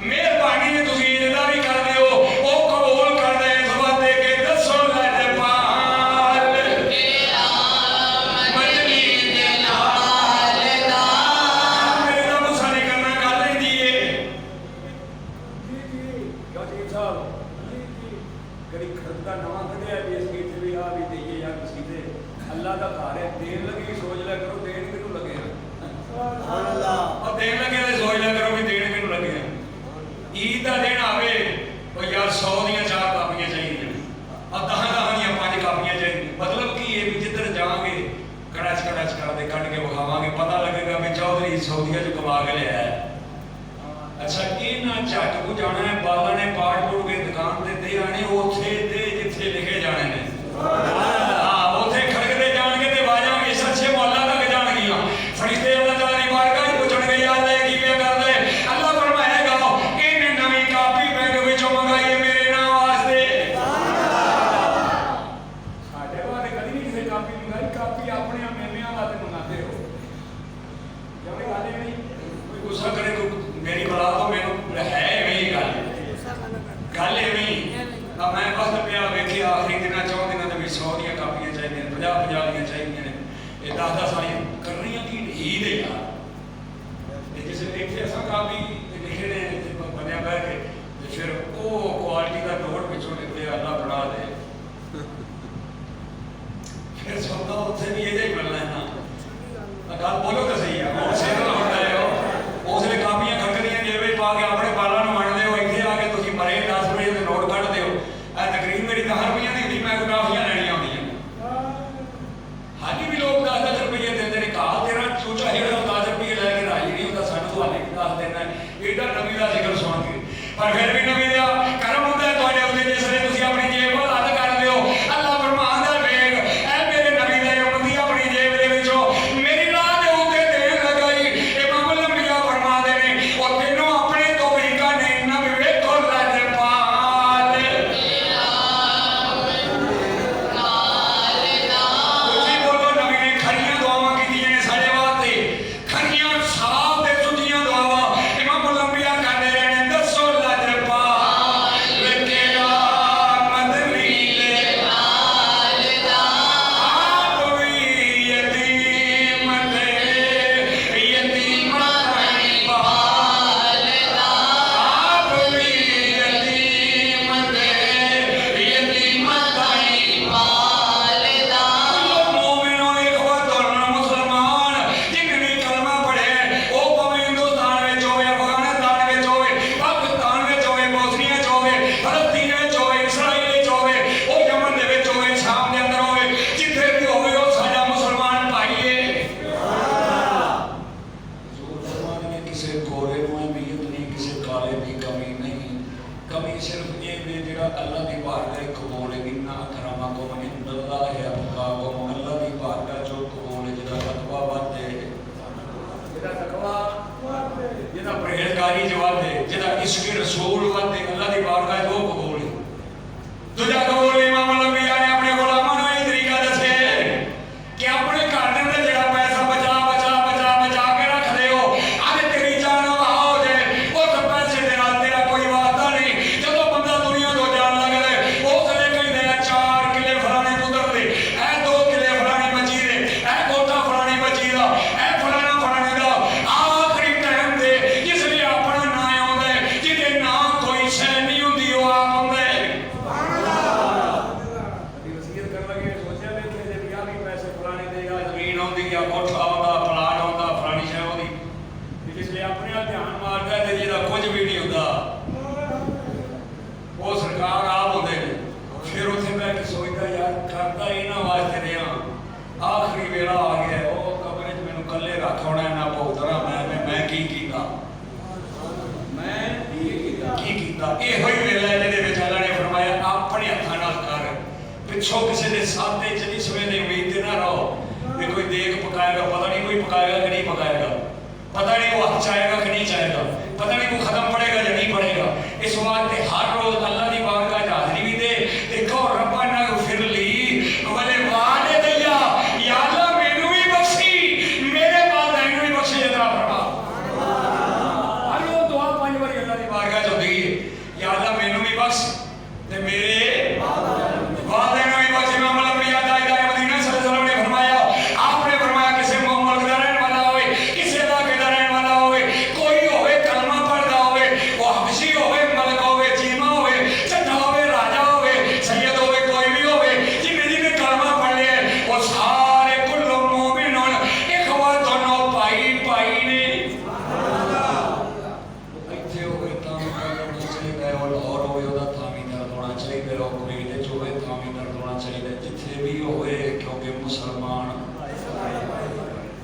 मेहरबानी ने तुसीं इन्ना भी करदे हो ਸਾਹਿਬ ਕਦੀ ਖਰਦਾ ਨਵਾਂ ਕੱਢਿਆ ਵੀ ਇਸ ਗੀਤ ਵੀ ਆ ਵੀ ਦਈਏ ਜਾਂ ਕਿਸੇ ਦੇ ਅੱਲਾ ਦਾ ਘਰ ਹੈ ਦੇਣ ਲੱਗੇ ਸੋਚ ਲਿਆ ਕਰੋ ਦੇਣ ਕਿਹਨੂੰ ਲੱਗੇ ਆ ਦੇਣ ਲੱਗੇ ਤੇ ਸੋਚ ਲਿਆ ਕਰੋ ਵੀ ਦੇਣ ਕਿਹਨੂੰ ਲੱਗੇ ਆ ਈਦ ਦਾ ਦਿਨ ਆਵੇ ਉਹ ਯਾਰ 100 ਦੀਆਂ 4 ਕਾਪੀਆਂ ਚਾਹੀਦੀਆਂ ਆ 10 ਦੀਆਂ 5 ਕਾਪੀਆਂ ਚਾਹੀਦੀਆਂ ਮਤਲਬ ਕੀ ਇਹ ਵੀ ਜਿੱਧਰ ਜਾਵਾਂਗੇ ਕੜਾਚ ਕਰਦੇ ਕੱਢ ਕੇ ਵਿਖਾਵਾਂਗੇ ਪਤਾ ਲੱਗੇਗਾ ਵੀ ਚੌਧਰੀ ਸੌਦੀਆਂ ਚ ਕਮਾ ਕੇ ਲਿਆ ਹੈ ਅੱਛਾ ਇਹ ਨਾ ਝੱਟ ਕੋ ਜਾਣਾ ਹੈ ਬਾਲਾ ਨੇ ਪਾਠ ਪੂੜ ਕੇ ਦੁਕਾਨ ਤੇ ਦੇ ਆਣੇ ਉੱਥੇ ਤੇ ਜਿੱਥੇ ਲਿਖੇ ਜਾਣੇ ਨੇ ਹਾਂ ਉੱਥੇ ਖੜਕਦੇ ਜਾਣਗੇ ਤੇ ਬਾਜਾਂਗੇ ਸੱਚੇ ਮੌਲਾ ਤੱਕ ਜਾਣਗੀਆਂ ਫਰਿਸ਼ਤੇ ਅੱਲਾਹ ਤਾਲਾ ਦੀ ਬਾਰਗਾਹ ਚ ਪੁੱਛਣਗੇ ਯਾ ਅੱਲਾ ਇਹ ਕਿਵੇਂ ਕਰਦੇ ਅੱਲਾਹ ਫਰਮਾਏਗਾ ਇਹਨੇ ਨਵੀਂ ਕਾਪੀ ਬੈਂਕ ਵਿੱਚੋਂ ਮੰਗਾਈ ਹੈ ਮੇਰੇ ਨਾਮ ਵਾਸਤੇ ਸਾਡੇ ਵਾਲੇ ਕਦੀ ਨਹੀਂ ਕਿਸੇ ਕਾਪੀ ਮੰਗਾਈ ਕਾਪੀ ਆਪਣੇ ਮੇਮਿਆਂ ਵਾਸਤੇ ਮੰਗਾਦੇ ਹੋ ਕਿਉਂ ਗੱਲ ਇਹ ਨਹੀਂ ਕੋਈ ਗੁੱਸਾ ਕਰੇ ਕੋਈ ਮੇਰੀ ਬਲਾ ਤੋਂ ਮੈਨੂੰ ਹੈ ਐਵੇਂ ਹੀ ਗੱਲ ਐਵੇਂ ਹੀ ਤਾਂ ਮੈਂ ਬਸ ਪਿਆ ਵੇਖਿਆ ਆਖਰੀ ਦਿਨਾਂ 4 ਦਿਨਾਂ ਦੇ ਵਿੱਚ 100 ਦੀਆਂ ਕਾਪੀਆਂ ਚਾਹੀਦੀਆਂ 50 ਦੀਆਂ ਚਾਹੀਦੀਆਂ ਨੇ ਇਹ 10 ਸਾਰੀਆਂ ਕਰਨੀਆਂ ਕੀ ਈਦ ਹੈ ਯਾਰ ਤੇ ਜਿਸ ਇੱਥੇ ਅਸਾਂ ਕਾਪੀ ਲਿਖੇ ਨੇ ਇੱਥੇ ਬਣਿਆ ਬਹਿ ਕੇ ਤੇ ਫਿਰ ਉਹ ਕੁਆਲਿਟੀ ਦਾ ਨੋਟ ਵਿੱਚੋਂ ਨਿਕਲਿਆ ਅੱਲਾ ਬਣਾ ਦੇ ਫਿਰ ਸੌਦਾ ਉੱਥੇ ਵੀ ਇਹਦਾ ਹੀ ਮਿਲਣਾ ਹੈ ਨਾ ਗੱਲ ਬੋਲੋ ਤਾਂ ਸਹੀ ਆ ਉਹ ਸੇਵਾ ਹੁੰਦਾ ਹੈ ਉਸ ਵੇਲੇ ਕਾਪੀਆਂ ਖੜਕਦੀਆਂ ਜੇਬ ਵਿੱਚ ਪਾ ਕੇ ਆਪਣੇ ਬਾਲਾਂ ਨੂੰ ਵੰਡਦੇ ਹੋ ਇੱਥੇ ਆ ਕੇ ਤੁਸੀਂ ਮਰੇ 10 ਰੁਪਏ ਦੇ ਨੋਟ ਕੱਢਦੇ ਹੋ ਇਹ ਤਕਰੀਬ ਮੇਰੀ 10 ਰੁਪਈਆਂ ਦੀ ਹੁੰਦੀ ਮੈਂ ਕਾਪੀਆਂ ਲੈਣੀਆਂ ਹੁੰਦੀਆਂ ਹਾਲੀ ਵੀ ਲੋਕ 10 ਰੁਪਏ ਦਿੰਦੇ ਨੇ ਕਾਹ ਤੇਰਾ ਚੂਚਾ ਜਿਹੜਾ 10 ਰੁਪਏ ਲੈ ਕੇ ਰਾਜੀ ਨਹੀਂ ਹੁੰਦਾ ਸਾਨੂੰ ਤੁਹਾਡੇ ਦੱਸ ਦੇਣਾ ਇਹਦਾ ਨਬੀ ਦਾ ਜ਼ਿਕਰ ਸੁਣ ਕੇ ਪਰ ਫਿਰ ਵੀ ਨਬੀ ਦਾ ਕਰਮ ਹੁੰਦਾ ਤੁਹਾਡੇ ਉੱਤੇ ਜਿਸ ਵੇਲੇ ਤੁਸੀਂ ਆਪਣੀ ਜੇਬ ਵੱਲ ਹੱਥ ਕਰਦੇ ਹੋ ਅੱਲਾਹ ਫਰਮਾਉਂਦਾ ਵੇਖ ਇਹ ਮੇਰੇ ਨਬੀ ਦਾ ਉਮਤੀ ਆਪਣੀ ਜੇਬ ਦੇ ਵਿੱਚੋਂ ਮੇਰੀ ਰਾਹ ਦੇ ਉੱਤੇ ਦੇਣ ਲਗਾਈ ਇਹ ਮਮਲ ਅੰਬੀਆ ਫਰਮਾਉਂਦੇ ਨੇ ਉਹ ਤੈਨੂੰ ਆਪਣੇ ਤੋਂ ਵੀ ਕਾਨੇ ਇੰਨਾ ਵੀ ਵੇਖੋ ਲਜਪਾਲ ਤੁਸੀਂ ਬੋਲੋ ਨਬੀ ਨੇ ਖਰੀਆਂ ਦੁਆਵਾਂ ਕੀਤੀਆਂ ਨੇ ਸਾਡੇ ਵਾਸਤੇ ਖਰੀਆਂ ਸਾਫ ਤੇ ਸੁੱਚੀਆਂ ਦੁਆਵਾਂ ਇਮਾਮ ਅੰਬੀਆ ਕਰਦੇ ਰਹੇ ਨੇ ਦੱਸੋ ਲਜਪਾਲ ਕਿਹੜਾ ਮਦਨੀ ਲੈ ਆਪ ਵੀ ਯਤੀਮ ਥੇ ਯਤੀਮਾਂ ਤਾਈਂ ਪਾਲਦਾ ਆਪ ਵੀ ਯਤੀਮ ਥੇ ਯਤੀਮਾਂ ਤਾਈਂ ਪਾਲਦਾ ਮੋਮਿਨੋਂ ਇਖਵਤੁਨ ਮੁਸਲਮਾਨ ਜਿਨ੍ਹਾਂ ਨੇ ਕਲਮਾ ਪੜ੍ਹਿਆ ਉਹ ਭਾਵੇਂ ਹਿੰਦੁਸਤਾਨ ਵਿੱਚ ਹੋਵੇ ਅਫਗਾਨਿਸਤਾਨ ਵਿੱਚ ਹੋਵੇ ਪਾਕਿਸਤਾਨ ਵਿੱਚ ਹੋਵੇ ਬੋਸਨੀਆ ਵਿੱਚ ਹੋਵੇ ਫਲਸਤੀਨ ਵਿੱਚ ਹੋਵੇ ਇਸਰਾਈਲ ਵਿੱਚ ਹੋਵੇ ਉਹ ਯਮਨ ਦੇ ਵਿੱਚ ਹੋਵੇ ਸ਼ਾਮ ਦੇ ਅੰਦਰ ਹੋਵੇ ਜਿੱਥੇ ਵੀ ਹੋਵੇ ਉਹ ਸਾਡਾ ਮੁਸਲਮਾਨ ਭਾਈ ਹੈ ਜ਼ੋਰ ਫਰਮਾਨੇ ਕਿਸੇ ਗੋਰੇ ਨੂੰ ਅਹਿਮੀਅਤ ਨਹੀਂ ਕਿਸੇ ਕਾਲੇ ਦੀ ਕਮੀ ਨਹੀਂ ਕਮੀ ਸਿਰਫ ਇਹ ਵੀ ਜਿਹੜਾ ਅੱਲਾਹ ਦੀ ਬਾਰਗਾਹ ਕਬੂਲ ਇੰਨਾ ਅਕਰਮਕੁਮ ਇੰਦੱਲਾਹ ਅਤਕਾਕੁਮ ਅੱਲਾਹ ਦੀ ਬਾਰਗਾਹ ਚੋਂ ਕਬੂਲ ਜਿਹਦਾ ਤਕਵਾ ਵੱਧੇ ਜਿਹਦਾ ਤਕਵਾ ਜਿਹਦਾ ਪਰਹੇਜ਼ਗਾਰੀ ਜਵਾਬ ਦੇ ਜਿਹਦਾ ਇਸ਼ਕ ਰਸੂਲ ਵੱਧੇ ਅੱਲਾਹ ਦੀ ਬਾਰਗਾਹ ਚੋਂ ਕਬੂਲ ਹੈ ਦੂਜਾ ਕਬੂਲ ਇਮਾਮ ਅੰਬੀਆ ਨੇ ਆਪਣੇ ਗੁਲਾਮਾਂ ਨੂੰ ਇਹ ਤਰੀਕਾ ਦੱਸੇ ਕਿ ਆਪਣੇ ਘਰ ਦੇ ਅੰਦਰ ਜਿਹੜਾ ਪੈਸਾ ਬਚਾ ਕੇ ਰੱਖਦੇ ਹੋ ਅੱਜ ਤੇਰੀ ਜਾਨ ਵਹਾ ਹੋ ਜਾਏ ਉਸ ਪੈਸੇ ਦੇ ਨਾਲ ਤੇਰਾ ਕੋਈ ਵਾਅਦਾ ਨਹੀਂ ਜਦੋਂ ਬੰਦਾ ਦੁਨੀਆ ਤੋਂ ਜਾਣ ਲੱਗਦਾ ਉਸ ਵੇਲੇ ਕਹਿੰਦੇ ਆ 4 ਕਿੱਲੇ ਫਲਾਣੇ ਪੁੱਤਰ ਦੇ ਇਹ 2 ਕਿੱਲੇ ਫਲਾਣੇ ਬੱਚੀ ਦੇ ਇਹ ਕੋਠਾ ਫਲਾਣੇ ਬੱਚੀ ਦਾ ਇਹ ਫਲਾਣਾ ਫਲਾਣੇ ਦਾ ਆਖਰੀ ਟਾਈਮ ਤੇ ਜਿਸ ਲਈ ਆਪਣਾ ਨਾਂ ਆਉਂਦਾ ਜਿਹਦੇ ਨਾਂ ਕੋਈ ਸ਼ੈ ਨਹੀਂ ਹੁੰਦੀ ਉਹ ਆਪ ਆਉਂਦਾ ਵਸੀਅਤ ਕਰਨ ਲੱਗੇ ਸੋਚਿਆ ਵੇਖੇ ਜੇ ਵੀ ਆ ਵੀ ਪੈਸੇ ਫਲਾਣੇ ਦੇ ਆ ਜ਼ਮੀਨ ਆਉਂਦੀ ਆ ਕੋਠਾ ਆਉਂਦਾ ਪਲਾਟ ਆਉਂਦਾ ਫਲਾਣੀ ਸ਼ੈ ਆਉਂਦੀ ਤੇ ਜਿਸ ਲਈ ਆਪਣੇ ਵੱਲ ਧਿਆਨ ਮਾਰਦਾ ਤੇ ਜਿਹਦਾ ਕੁਝ ਵੀ ਨਹੀਂ ਹੁੰਦਾ ਉਹ ਸਰਕਾਰ ਆਪ ਹੁੰਦੇ ਨੇ ਫਿਰ ਉੱਥੇ ਬਹਿ ਕੇ ਸੋਚਦਾ ਯਾਰ ਕਰਦਾ ਇਹਨਾਂ ਵਾਸਤੇ ਰਿਹਾ ਆਖਰੀ ਵੇਲਾ ਆ ਗਿਆ ਉਹ ਕਬਰੇ 'ਚ ਮੈਨੂੰ ਇਕੱਲੇ ਰੱਖ ਆਉਣਾ ਇਹਨਾਂ ਭੁਗਤਣਾ ਮੈਂ ਕੀ ਕੀਤਾ ਕੀ ਕੀਤਾ ਇਹੋ ਹੀ ਵੇਲਾ ਜਿਹਦੇ ਵਿੱਚ ਅੱਲਾਹ ਨੇ ਫਰਮਾਇਆ ਆਪਣੇ ਹੱਥਾਂ ਨਾਲ ਕਰ ਪਿੱਛੋਂ ਕਿਸੇ ਦੇ ਸਾਥ ਤੇ ਚਲੀ ਸਵੇ ਦੀ ਉਮੀਦ ਤੇ ਨਾ ਰਹੋ ਵੀ ਕੋਈ ਦੇਖ ਪਕਾਏਗਾ ਪਤਾ ਨਹੀਂ ਕੋਈ ਪਕਾਏਗਾ ਕਿ ਨਹੀਂ ਪਕਾਏਗਾ ਪਤਾ ਨਹੀਂ ਉਹ ਹੱਥ ਚਾਹੇਗਾ ਕਿ ਨਹੀਂ ਚਾਹੇਗਾ ਪਤਾ ਨਹੀਂ ਕੋਈ ਖਤਮ ਪੜੇਗਾ ਜਾਂ ਨਹੀਂ ਪੜੇਗਾ ਇਸ ਵਾਸਤੇ ਹਰ ਰੋਜ਼ ਅੱਲਾਹ ਦੀ ਬਾਰਗਾਹ 'ਚ ਹਾਜ਼ਰੀ ਵੀ ਦੇ ਦੇਖੋ ਰੱਬਾ ਨਾ ਫਿਰ ਲਈ ਵਲੇ ਵਾਦੇ ਦਈਆ ਯਾ ਅੱਲਾਹ ਮੈਨੂੰ ਵੀ ਬਖਸ਼ੀ ਮੇਰੇ ਵਾਲਿदैन ਨੂੰ ਵੀ ਬਖਸ਼ੀ ਜਰਾ ਫਰਮਾ ਹਰ ਰੋਜ਼ ਦੁਆ 5 ਵਾਰੀ ਅੱਲਾਹ ਦੀ ਬਾਰਗਾਹ 'ਚ ਹੁੰਦੀ ਹੈ ਯਾ ਅੱਲਾਹ ਮੈਨੂੰ ਵੀ ਬਖਸ਼ ਤੇ ਮੇਰੇ ਵਾਲਿदैन ਨੂੰ ਵੀ ਬਖਸ਼ ਇਮਾਮ ਅੰਬੀਆ ਦਾ ਮਦੀਨਾ ਸੱਲੱਲਾਹੁ ਅਲੈहि ਵਸੱਲਮ ਨੇ ਫਰਮਾਇਆ आपने फरमाया किसी मुल्क का रहने वाला हो किसी इलाके का रहने वाला हो कोई होवे कलमा पढ़ता होवे वो हबशी होवे मलक होवे चीमा होवे ਲਾਹੌਰ ਹੋਵੇ ਉਹਦਾ ਥਾਵੀਂ ਦਰਦ ਹੋਣਾ ਚਾਹੀਦਾ, ਉਹ ਕੁਵੈਤ ਵਿੱਚ ਹੋਵੇ ਥਾਵੀਂ ਦਰਦ ਹੋਣਾ ਚਾਹੀਦਾ, ਜਿੱਥੇ ਵੀ ਹੋਵੇ, ਕਿਉਂਕਿ ਮੁਸਲਮਾਨ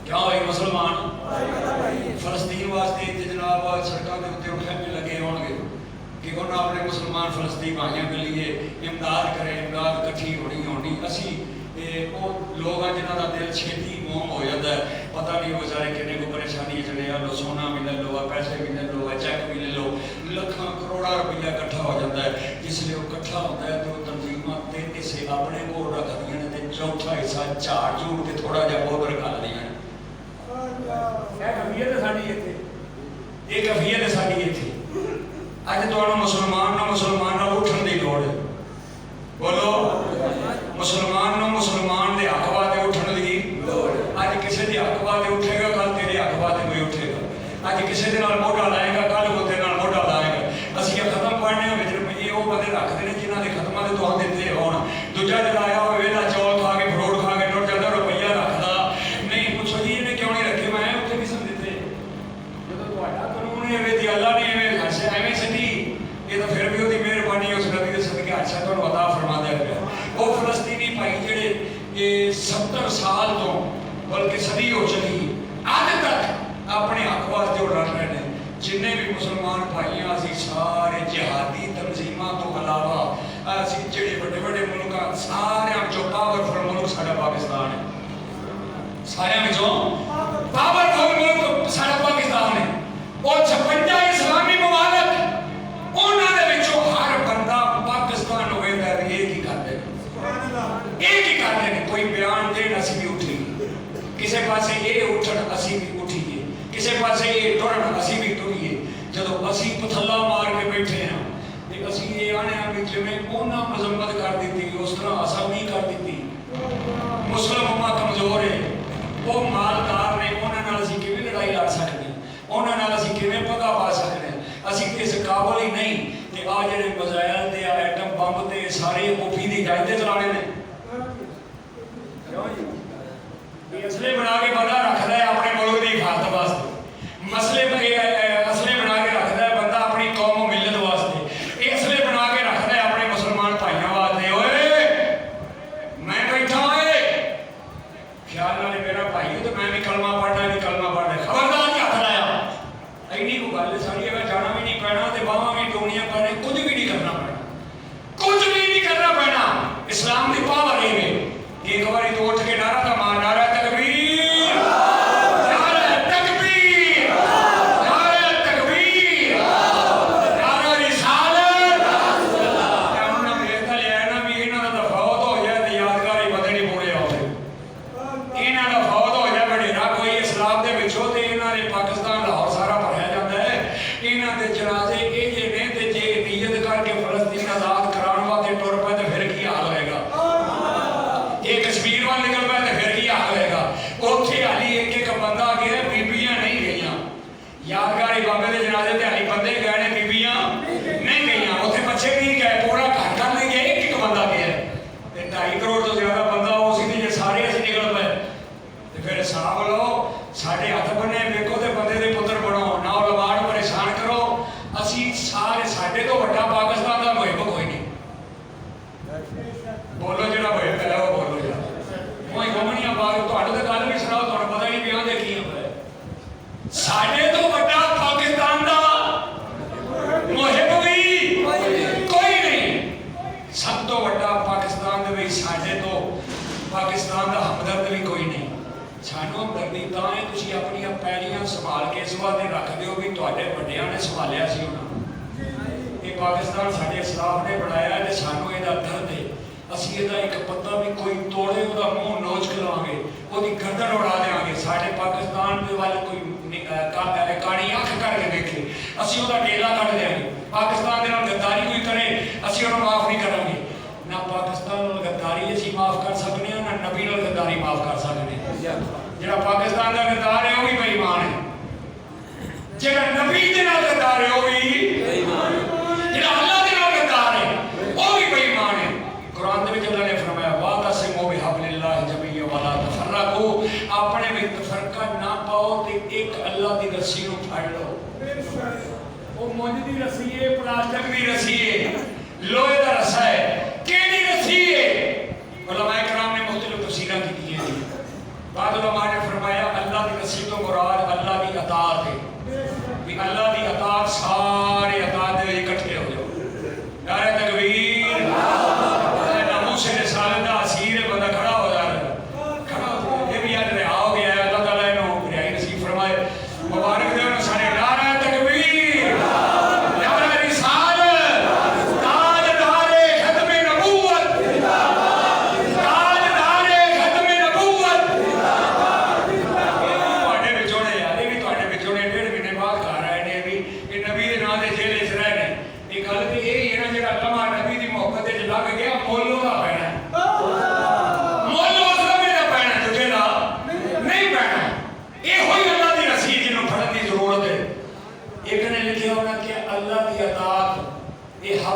ਕਿਉਂ ਹੋਏ ਮੁਸਲਮਾਨ ਫਲਸਤੀਨ ਵਾਸਤੇ ਤੇ ਜਨਾਬ ਸੜਕਾਂ ਦੇ ਉੱਤੇ ਖੈਮੇ ਲੱਗੇ ਹੋਣਗੇ कि उन्होंने अपने मुसलमान फलस्तीन भाइयों के लिए इमदाद करें, इमदाद इकट्ठी होनी। असी वो लोग हैं जिन्हों का दिल छेती मोम हो जाता है, पता नहीं वो बेचारे किन्ने को परेशानी चले लो, सोना भी ले लो, पैसे भी ले लो, चैक भी ले लो, लखा करोड़ा रुपया इकट्ठा हो जाता है। जिसलिए वो इकट्ठा होता है तो तंजीमां तीन हिस्से अपने को रख दियां ने, चौथा हिस्सा झाड़ झूड़ के थोड़ा जहा बहुत रखा दियां ने। ये कफीयत है साडी इत्थे। अज तुहानू मुसलमान उठन की लोड़ है। बोलो मुसलमान के हक वास्ते उठन की लोड़ है। अज किसी के हक वास्ते उठेगा, कल तेरे हक वास्ते कोई उठेगा। अज किसी के नाल मोढा लाएगा, कल को तेरे नाल मोढा लाएगा। असीं खत्म पढ़ने विच रुपये वो बंदे रखते हैं जिन्होंने खत्मा के दुआ दिते होण। दूजा जरा आया हो वेला चौल खा के फरोट खा के टुट जाता, रुपया रखता नहीं। पूछो जी इन्हें क्यों नहीं रखे? मैं उत्थे किसम दिते जो तुहाडा कानून है वे अल्लाह ने एवें सदी, ये तो फिर भी उसकी मेहरबानी उस नबी के सदके अच्छा तो अता फरमा दिया गया। वो फलस्तीनी भाई जेडे ये 70 साल तो बल्कि सदी हो चली अज तक अपने हक वास्ते वो लड़ रहे हैं। जिन्हें भी मुसलमान भाई असी सारे जिहादी तंजीमां तो अलावा असी जेडे बड़े बड़े मुल्क सारे जो पावरफुल मुल्क साडा पाकिस्तान है। सारे विचों पावरफुल मुल्क साडा पाकिस्तान है। और 56 इस्लामी मुमालिक उन्होंने विचों हर बंदा पाकिस्तान होवे दा एक ही करदे ने। कोई बयान देन असी भी उठीए, किसी पासे ये उठन असी भी उठीए, किसी पासे ये टुरन असी भी टुरीए। जदों असी पथला मार के बैठे हैं ते असी ये आने भी जिवें उन्हां मजम्मत कर दी उस तरह असा नहीं कर दी। मुस्लिम उम्मा कमजोर है, वो मालदार ने, उन्हां नाल असी किवें लड़ाई लड़ सकते, उन्हां नाल असी किवें पगा पा सकते। असी इस काबल ही नहीं कि आ जेडे मिसाइल ते एटम बंब ते सारे मुफी दी जायदे चलाने ने। असले बना के बंदा रखता है अपने मुल्क की हिफाजत वास्ते, असले बना के रखता है बंदा अपनी कौम मिलत वास्ते, असले बना के रखता है अपने मुसलमान भाइयों वास्ते। ओए मैं बैठा है ख्याल नाल मेरा भाई है तो मैं भी कलमा पढ़ना, भी कलमा पढ़ना, खबरदार नहीं हथ लाया। इन्नी को गल सारी अगर जाना भी नहीं पैना तो बाहां भी टोनियां करने, कुछ भी नहीं करना पैना, कुछ भी नहीं करना पैना। इस्लाम की पावर है। एक बारी तो उठ के नारा था मार, नारा तकबीर, नारा तकबीर, नारा तकबीर, नारा रिसालत। उन्होंने देखा लिया ना भी इन्हों का फौत हो जाए तो यादगार ही बंदे नहीं पूरे आते। इन्हों का फौत हो जाए वडेरा कोई इस्लाम के विचों तो इन्होंने पाकिस्तान लाहौर सारा भरया जाता है। इन्हों के जनाजे ये जे ने ते जे नीयत करके फलस्तीन आजाद कराने वास्ते टुर पे तो फिर की हाल होएगा। ये कश्मीर वाल निकल पाए तो फिर की हाल होएगा। उत्थे हाली एक एक बंदा गया, बीबियां नहीं गईयां। यादगारी बाबे के जनाजे ते हाली बंदे गए ने, बीबियां नहीं गईयां। उत्थे बच्चे नहीं गए, पूरा घर कर नहीं गया, एक एक बंदा गया। 2.5 करोड़ तो ज्यादा बंदा उसी दी जे सारे असीं निकल पाए तो फिर हिसाब लो। साढ़े हथ बने वेखो तो बंदे दे पुत्र बनो ना, लवाड़ परेशान करो। असीं सारे साडे तो वड्डा पाकिस्तान का मुहिब कोई नहीं। बोलो जरा मुहिब है वो बोलो जरा कोई गमनिया बाग तुहाडे तो गल भी सुनाओ, तुहानू पता नहीं बयान देखी है। साडे तो वड्डा पाकिस्तान का मुहिब भी कोई नहीं। सब तो वड्डा पाकिस्तान दे विच साडे तो पाकिस्तान का हमदर्द भी कोई नहीं। सानू हमदर्दी तां है तुसीं अपनियां पैलियां संभाल के इस वास्ते रख दिओ भी तुहाडे वड्डियां ने संभालिया सी। उन्हां ये पाकिस्तान साडे इस्लाम ने बनाया ते सानू इहदा दर्द है। असीं इहदा एक पत्ता भी कोई तोड़े उहदा मूँह नोच के लावांगे, उहदी गर्दन उड़ा देंगे। साडे पाकिस्तान दे वाल कोई काणी अख करके देखे असीं उहदा डेला कट देंगे। पाकिस्तान दे नाल गद्दारी कोई करे असीं उहनूं माफ नहीं करांगे। ना पाकिस्तान नाल गद्दारी असीं माफ कर सकते हैं, ना नबी नाल गद्दारी माफ कर सकते हैं। जिहड़ा पाकिस्तान का गद्दार है वह भी बेईमान है, जिहड़ा नबी दे नाल गद्दार है वह भी बेईमान है, जिहड़ा अल्लाह दे नाल गद्दार है वह भी बेईमान है। कुरान दे विच अल्लाह ने फरमाया वातसिमू बिहब्लिल्लाहि जमीअन वला तफर्रकू, अपने में तफरका ना पाओ ते एक अल्लाह दी रस्सी नूं फड़ लो। वो मुंज दी रस्सी है, प्लास्टिक दी रस्सी है,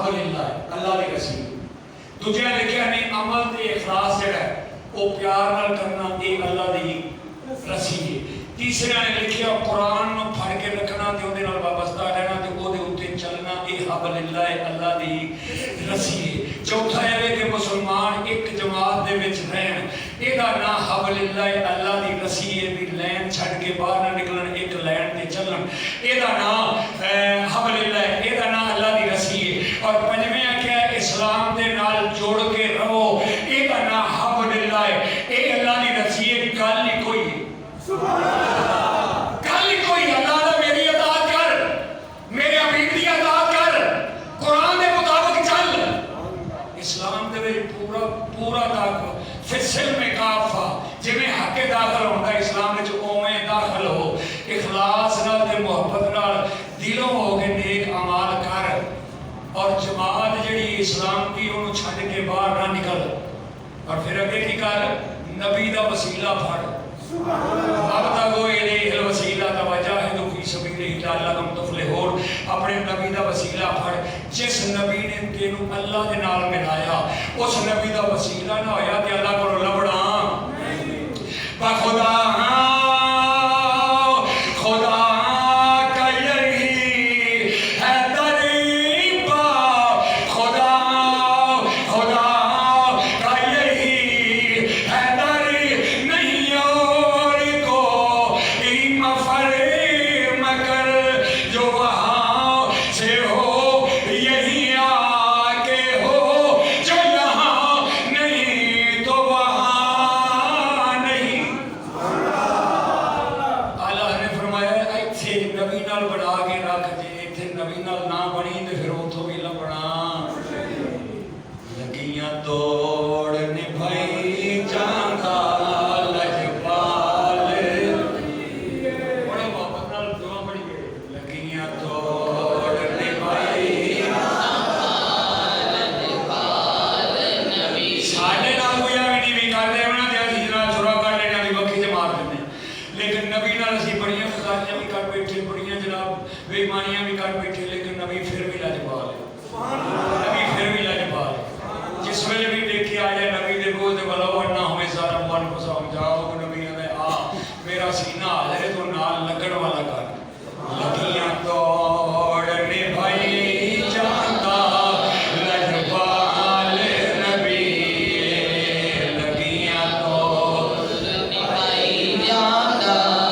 हबलिल्लाह अल्लाह दी रस्सी दूजा लिखिया ने अमल ते इखलास जिहड़ा वो प्यार नाल करना ये अल्लाह दी रस्सी है तीसरा ने लिखिया कुरान नूं फड़ के रखना ते उहदे नाल वाबस्ता रहना ते ओहदे उत्ते चलना ये हबलिल्लाह अल्लाह दी रस्सी है चौथा है कि मुसलमान एक जमात दे विच रहन एदा नाम हबलिल्लाह अल्लाह दी रस्सी है भी लैन छड़ के बाहर ना निकलन एक लैन ते चलन एदा नाम हबलिल्लाह एदा नाम अल्लाह दी रस्सी है और पंजवें आख्या इस्लाम दे नाल जोड़ के रहो एदा नाम हबलिल्लाह ए अल्लाह दी रस्सी है गल ही कोई है गल ही कोई अल्लाह दा मेरी अताअत कर मेरे हबीब दी अताअत कर कुरान दे मुताबिक चल इस्लाम दे विच पूरा पूरा दाखल फिसल में काफा जिवें हके दाखल होंदा इस्लाम विच ओवें दाखल हो इखलास नाल ते मोहब्बत नाल दिलों हो के नेक अमाल कर और जमात जिहड़ी इस्लाम दी ओनू छड्ड के बाहर ना निकल और फिर अगे की कर नबी दा वसीला फड़ अब तक वो इलैहिल वसीला तवज्जुह फी सबीलिही लअल्लकुम तुफलिहून अपने नबी दा वसीला फड़ जिस नबी ने तेनू अल्लाह दे नाल मिलाया उस नबी दा वसीला ना होया ते अल्लाह कोलों लभना पर खुदा बेईमानियां भी कर बैठे लेकिन नबी फिर भी लाजवाब है नबी फिर भी लाजवाब है जिस वेले भी देखे आ जाए नबी दे कोल ते वाला वरना हमेशा मन को समझाओ नबी ने आ मेरा सीना हाजिर तो नाल लगन वाला कर लगियां तोड़ने भाई जांदा लजपाल नबी लगियां तोड़ने भाई जांदा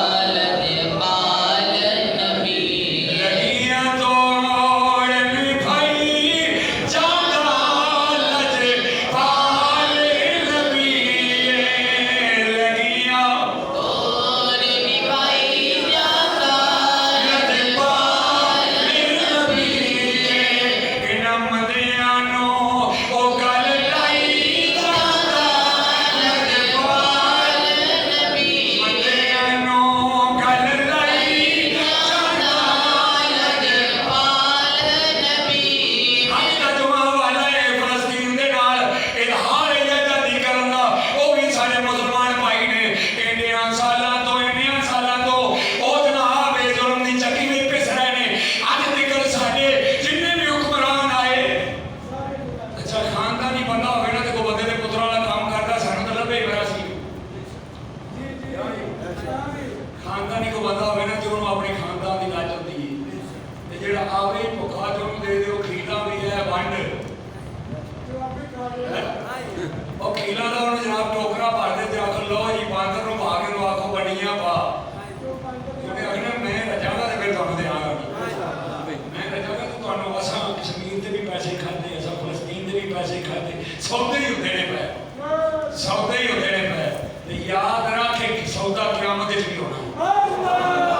याद रखे सौदा क़यामत भी होना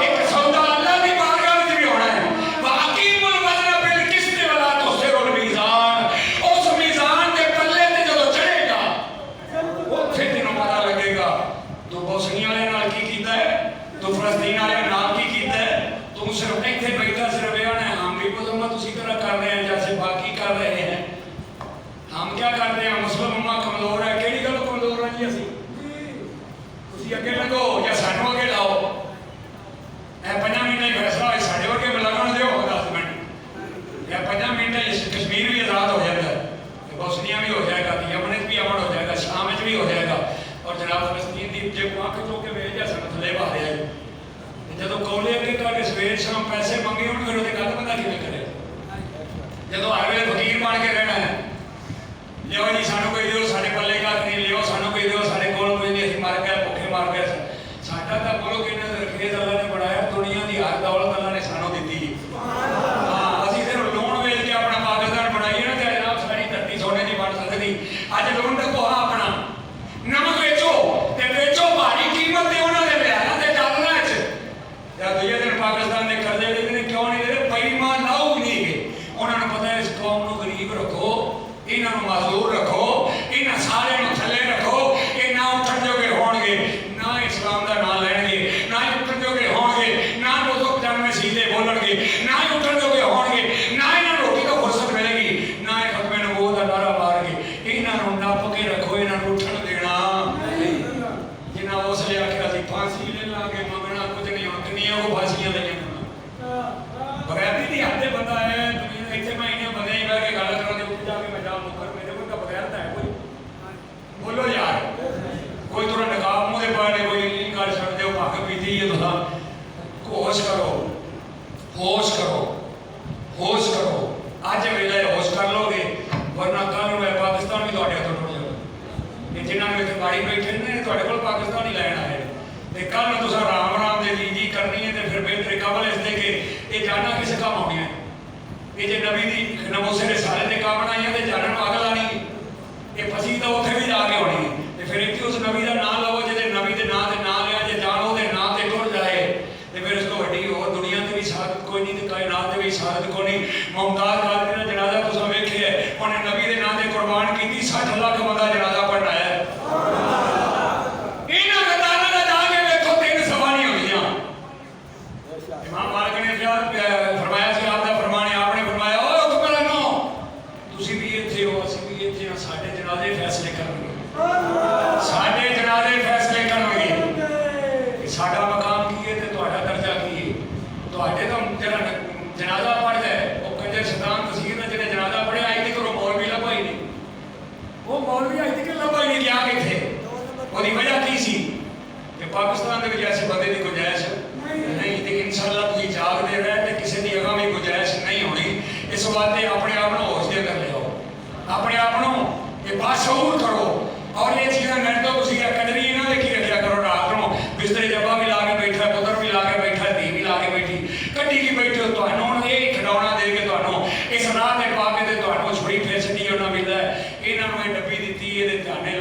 एक सौदा अल्लाह की बारगाह में भी होना है वाकीमुल वज़न बिल किस्त वला तुसिरुल मीज़ान उस मीज़ान के पल्ले ते जब चढ़ेगा वो फिर तेनों पता लगेगा तो बोस्निया वाले नाल की कीता है तो फलस्तीन वाले नाल की कीता है तुम सिर्फ इत्थे बैठा सिर्फ ये ना हम भी मजम्मत उसी तरह कर रहे हैं जैसे बाकी कर रहे हैं हम क्या कर रहे हैं मुस्लिम उम्मा कमजोर है केड़ी गल कमजोर है जी असी ਸਵੇਰ ਸ਼ਾਮ ਪੈਸੇ ਮੰਗੇ ਹੋਣ ਫਿਰ ਉਹਦੇ ਗੱਲ ਬੰਦਾ ਕਿਵੇਂ ਕਰੇ ਜਦੋਂ ਹਰ ਵੇਲੇ ਫਕੀਰ ਬਣ ਕੇ ਰਹਿਣਾ ਹੈ। ਲਿਓ ਜੀ ਸਾਨੂੰ ਕੋਈ ਦਿਓ, ਸਾਡੇ ਪੱਲੇ ਕੱਖ ਨਹੀਂ, ਲਿਓ ਸਾਨੂੰ ਕੋਈ ਦਿਓ, ਸਾਡੇ ਕੋਲ ਕੋਈ ਨਹੀਂ, ਅਸੀਂ ਮਰ ਗਏ ਭੁੱਖੇ ਮਰ ਗਏ। ਸਾਡਾ ਤਾਂ ਬੋਲੋ ਕਿ ਇਹਨਾਂ ਦੇ ਰਖੇਦ ਅੱਲਾ ਨੇ ਬਣਾਇਆ, ਦੁਨੀਆ ਦੀ ਹਰ ਦੌਲਤ ਅੱਲਾ ਨੇ ਸਾਨੂੰ ਦਿੱਤੀ। ਹਾਂ ਅਸੀਂ ਸਿਰਫ ਲੋਨ ਵੇਚ ਕੇ ਆਪਣਾ ਪਾਕਿਸਤਾਨ ਬਣਾਈਏ ਨਾ ਤੇ ਜਨਾਬ ਸਾਰੀ ਧਰਤੀ ਸੋਨੇ ਦੀ ਬਣ ਸਕਦੀ। ਅੱਜ ਲੋਨ ਰੱਖੋ ਹਾਂ ਆਪਣਾ, ਨਮਕ ਵੇਚੋ ਤੇ ਵੇਚੋ ਭਾਰੀ ਕੀਮਤ ਤੇ ਉਹਨਾਂ ਦੇ ਵਿਆਹਾਂ ਤੇ ਚੱਲਣਾ ਚ। ਜਦ ਦੂਜੇ ਦਿਨ ਪਾਕਿਸਤਾਨ ਦੇ ਕਰਜ਼ੇ ਦੇ ਨੇ ਕਿਉਂ ਨਹੀਂ ਦੇ ਰਹੇ? ਬੇਈਮਾਨ ਲਾਊ ਨਹੀਂ ਗਏ। ਉਹਨਾਂ ਨੂੰ ਪਤਾ ਇਸ ਕੌਮ ਨੂੰ ਗਰੀਬ ਰੱਖੋ, ਇਹਨਾਂ ਨੂੰ ਮਜ਼ਦੂਰ ਰੱਖੋ, ਇਹਨਾਂ ਸਾਰਿਆਂ ਨੂੰ ਥੱਲੇ ਰੱਖੋ। ਇਹ ਨਾ ਉੱਠਣ ਜੋਗੇ ਹੋਣਗੇ, ਨਾ ਇਸਲਾਮ ਦਾ ਨਾਂ ਲੈਣਗੇ, ਨਾ ਹੀ ਉੱਠਣ ਜੋਗੇ ਹੋਣਗੇ, ਨਾ 295 ਸੀਦੇ ਬੋਲਣਗੇ, ਨਾ ਹੀ ਉੱਠਣ ਜੋਗੇ ਹੋਣਗੇ, ਨਾ ਇਹਨਾਂ ਨੂੰ ਰੋਟੀ ਤੋਂ ਫੁਰਸਤ ਮਿਲੇਗੀ, ਨਾ ਇਹ ਖਤਮੇ ਨਬੂਵਤ ਦਾ ਨਾਰਾ ਮਾਰਨਗੇ। ਇਹਨਾਂ ਨੂੰ ਨੱਪ ਕੇ ਰੱਖੋ, ਇਹਨਾਂ ਨੂੰ ਉੱਠਣ ਦੇਣਾ। ਜਿਨ੍ਹਾਂ ਉਸ ਲਈ ਆਖਿਆ ਸੀ ਫਾਂਸੀ ਲੈ ਲਾਂਗੇ, ਮੰਗਣਾ ਕੁਝ ਨਹੀਂ, ਹੁਣ ਕਿੰਨੀਆਂ ਉਹ ਫਾਂਸੀਆਂ ਲਈਆਂ ਬਗੈਰ ਦੀ ਹੱਥ ਦੇ ਬੰਦਾ ਹੈ ਇੱਥੇ। ਮੈਂ ਇੰਨੇ ਬੰਦੇ ਹੀ ਬਹਿ ਕੇ ਗੱਲ ਕਰਾਂਗੇ, ਉੱਥੇ ਜਾ ਕੇ ਮੈਂ ਜਾ ਮੁੱਕਰ ਮੇਰੇ ਕੋਲ ਤਾਂ ਬਗੈਰ ਤਾਂ ਹੈ ਕੋਈ। ਬੋਲੋ ਯਾਰ, ਕੋਈ ਤੁਰਾ ਨਕਾਬ ਮੂੰਹ ਦੇ ਪਾਣੇ, ਕੋਈ ਨਹੀਂ ਗੱਲ ਛੱਡ ਦਿਓ, ਭੱਗ ਪੀਤੀ ਹੈ ਤੁਸੀਂ। ਹੋਸ਼ ਕਰੋ, ਹੋਸ਼ ਕਰੋ, ਹੋਸ਼ ਕਰੋ। ਅੱਜ ਵੇਲੇ ਹੋਸ਼ ਕਰ ਲੋਗੇ, ਵਰਨਾ ਕੱਲ੍ਹ ਨੂੰ ਇਹ ਪਾਕਿਸਤਾਨ ਵੀ ਤੁਹਾਡੇ ਹੱਥੋਂ ਟੁੱਟ ਜਾਊਗਾ। ਇਹ ਜਿਨ੍ਹਾਂ ਨੂੰ ਇੱਥੇ ਮਾਰੀ ਬੈਠੇ ਨੇ ਤੁਹਾਡੇ ਕੋਲ ਪਾਕਿਸਤਾਨ ਹੀ ਲੈਣ ਆਏ ਤੇ ਕੱਲ੍ਹ ਨੂੰ ਤੁਸੀਂ ਰਾਮ ਰਾਮ ਦੇ ਜੀ ਕਰਨੀ ਹੈ ਤੇ ਫਿਰ ਬੇਹਤਰੀ ਕਬਲ ਇਸ ਦੇ ਕੇ ਇਹ ਜਾਨਾਂ ਕਿਸੇ ਕੰਮ ਆਉਣੀਆਂ। ਇਹ ਜੇ ਨਬੀ ਦੀ ਨਮੂਸੇ ਦੇ ਸਾਰੇ ਦੇ ਕੰਮ ਆਈਆਂ ਤੇ ਜਾਨਾਂ ਨੂੰ ਅੱਗ ਲਾਣੀ। ਇਹ ਫਸੀ ਤਾਂ ਉੱਥੇ ਵੀ ਜਾ ਕੇ ਹੋਣੀ ਤੇ ਫਿਰ ਇੱਥੇ ਉਸ ਨਬੀ ਦਾ ਨਾਂ ਲਵੋ ਜਿਹਦੇ ਨਬੀ ਦੇ ਨਾਂ ਤੇ ਨਾਂ ਲਿਆ। ਜੇ ਜਾਨ ਉਹਦੇ ਨਾਂ ਤੇ ਟੁੱਟ ਜਾਏ ਤੇ ਫਿਰ ਇਸ ਤੋਂ ਵੱਡੀ ਹੋਰ ਦੁਨੀਆ ਤੇ ਵੀ ਸਾਦਤ ਕੋਈ ਨਹੀਂ ਤੇ ਕਾਇਨਾਤ ਦੇ ਵੀ ਸਾਦਤ ਕੋਈ ਨਹੀਂ। ਮੁਮਤਾਜ਼ ਕਾਦਰੀ ਦਾ ਜਨਾਜ਼ਾ ਤੁਸੀਂ ਵੇਖਿਆ, ਉਹਨੇ ਨਬੀ ਦੇ ਨਾਂ ਤੇ ਕੁਰਬਾਨ ਕੀਤੀ। 60 ਲੱਖ ਬੰਦਾ ਜਨਾਜ਼ਾ ਪੜ੍ਹਨ ਆਇਆ। ਇਹਨਾਂ ਗਦਾਰਾਂ ਦਾ ਜਾ ਕੇ ਵੇਖੋ, 3 ਸਵਾ ਨਹੀਂ ਹੁੰਦੀਆਂ। ਇਮਾਮ ਮਾਲਿਕ ਨੇ ਫਰਮਾਇਆ ਸੀ, ਆਪ ਦਾ ਫਰਮਾਨ ਆਪਨੇ ਫਰਮਾਇਆ, ਓਏ ਹੁਕਮਰਾਨੋ ਤੁਸੀਂ ਵੀ ਇੱਥੇ ਹੋ, ਅਸੀਂ ਵੀ ਇੱਥੇ ਹਾਂ, ਸਾਡੇ ਜਨਾਜ਼ੇ ਫੈਸਲੇ ਕਰਨਗੇ, ਸਾਡੇ ਜਨਾਜ਼ੇ ਫੈਸਲੇ ਕਰਨਗੇ। ਸਾਡਾ ਮਕਾਮ ਕੀ ਹੈ ਤੇ ਤੁਹਾਡਾ ਦਰਜਾ ਕੀ ਹੈ। ਤੁਹਾਡੇ ਤਾਂ ਜਿਹੜਾ ਜਨਾਜ਼ਾ ਪੜ੍ਹਦਾ ਹੈ ਉਹ ਕੰਜਰ ਸ਼ੈਤਾਨ ਤਸਵੀਰ ਨਾਲ ਜਿਹੜੇ ਜਨਾਜ਼ਾ ਪੜ੍ਹਿਆ ਅੱਜ ਤੱਕ ਉਹ ਮੌਲਵੀ ਲੱਭਾ ਹੀ ਨਹੀਂ। ਉਹ ਮੌਲਵੀ ਅੱਜ ਤੱਕ ਲੱਭਾ ਹੀ ਨਹੀਂ ਗਿਆ ਕਿੱਥੇ। ਉਹਦੀ ਵਜ੍ਹਾ ਕੀ ਸੀ ਕਿ ਪਾਕਿਸਤਾਨ ਦੇ ਵਿੱਚ ਐਸੇ ਬੰਦੇ ਦੀ ਗੁੰਜਾਇਸ਼ ਨਹੀਂ ਤੇ ਇਨਸ਼ਾਅੱਲਾ ਤੁਸੀਂ ਜਾਗਦੇ ਰਹਿ ਤੇ ਕਿਸੇ ਦੀ ਅਗਾਂਹ ਵੀ ਗੁੰਜਾਇਸ਼ ਨਹੀਂ ਹੋਣੀ। ਇਸ ਵਾਸਤੇ ਆਪਣੇ ਆਪ ਨੂੰ ਹੋਸ਼ ਦੇ ਅੰਦਰ ਲਿਆਓ, ਆਪਣੇ ਆਪ ਨੂੰ ਇਹ ਬਾਸ਼ਊਰ ਕਰੋ ਔਰ ਇਹ ਚੀਜ਼ਾਂ ਮੇਰੇ ਤੋਂ ਤੁਸੀਂ ਕਦਰੀ ਇਹਨਾਂ ਦੇ ਕੀ ਰੱਖਿਆ ਕਰੋ। ਰਾਤ ਨੂੰ ਬਿਸਤਰੇ ਜੱਬਾ ਵੀ ਲਾ ਕੇ ਬੈਠਾ, ਪੁੱਤਰ ਵੀ ਲਾ ਕੇ ਬੈਠਾ, ਧੀ ਵੀ ਲਾ ਕੇ ਬੈਠੀ, ਕੱਢੀ ਕੀ ਬੈਠੇ ਹੋ। ਤੁਹਾਨੂੰ ਹੁਣ ਇਹ ਖਿਡੌਣਾ ਦੇ ਕੇ ਤੁਹਾਨੂੰ ਇਸ ਰਾਹ ਤੇ ਪਾ ਕੇ ਤੇ ਤੁਹਾਨੂੰ ਛੁਰੀ ਫੇਰ ਸਿੱਟੀ ਉਹਨਾਂ ਮਿਲਦਾ। ਇਹਨਾਂ ਨੂੰ ਇਹ ਡੱਬੀ ਦਿੱਤੀ, ਇਹਦੇ ਧਿਆਨੇ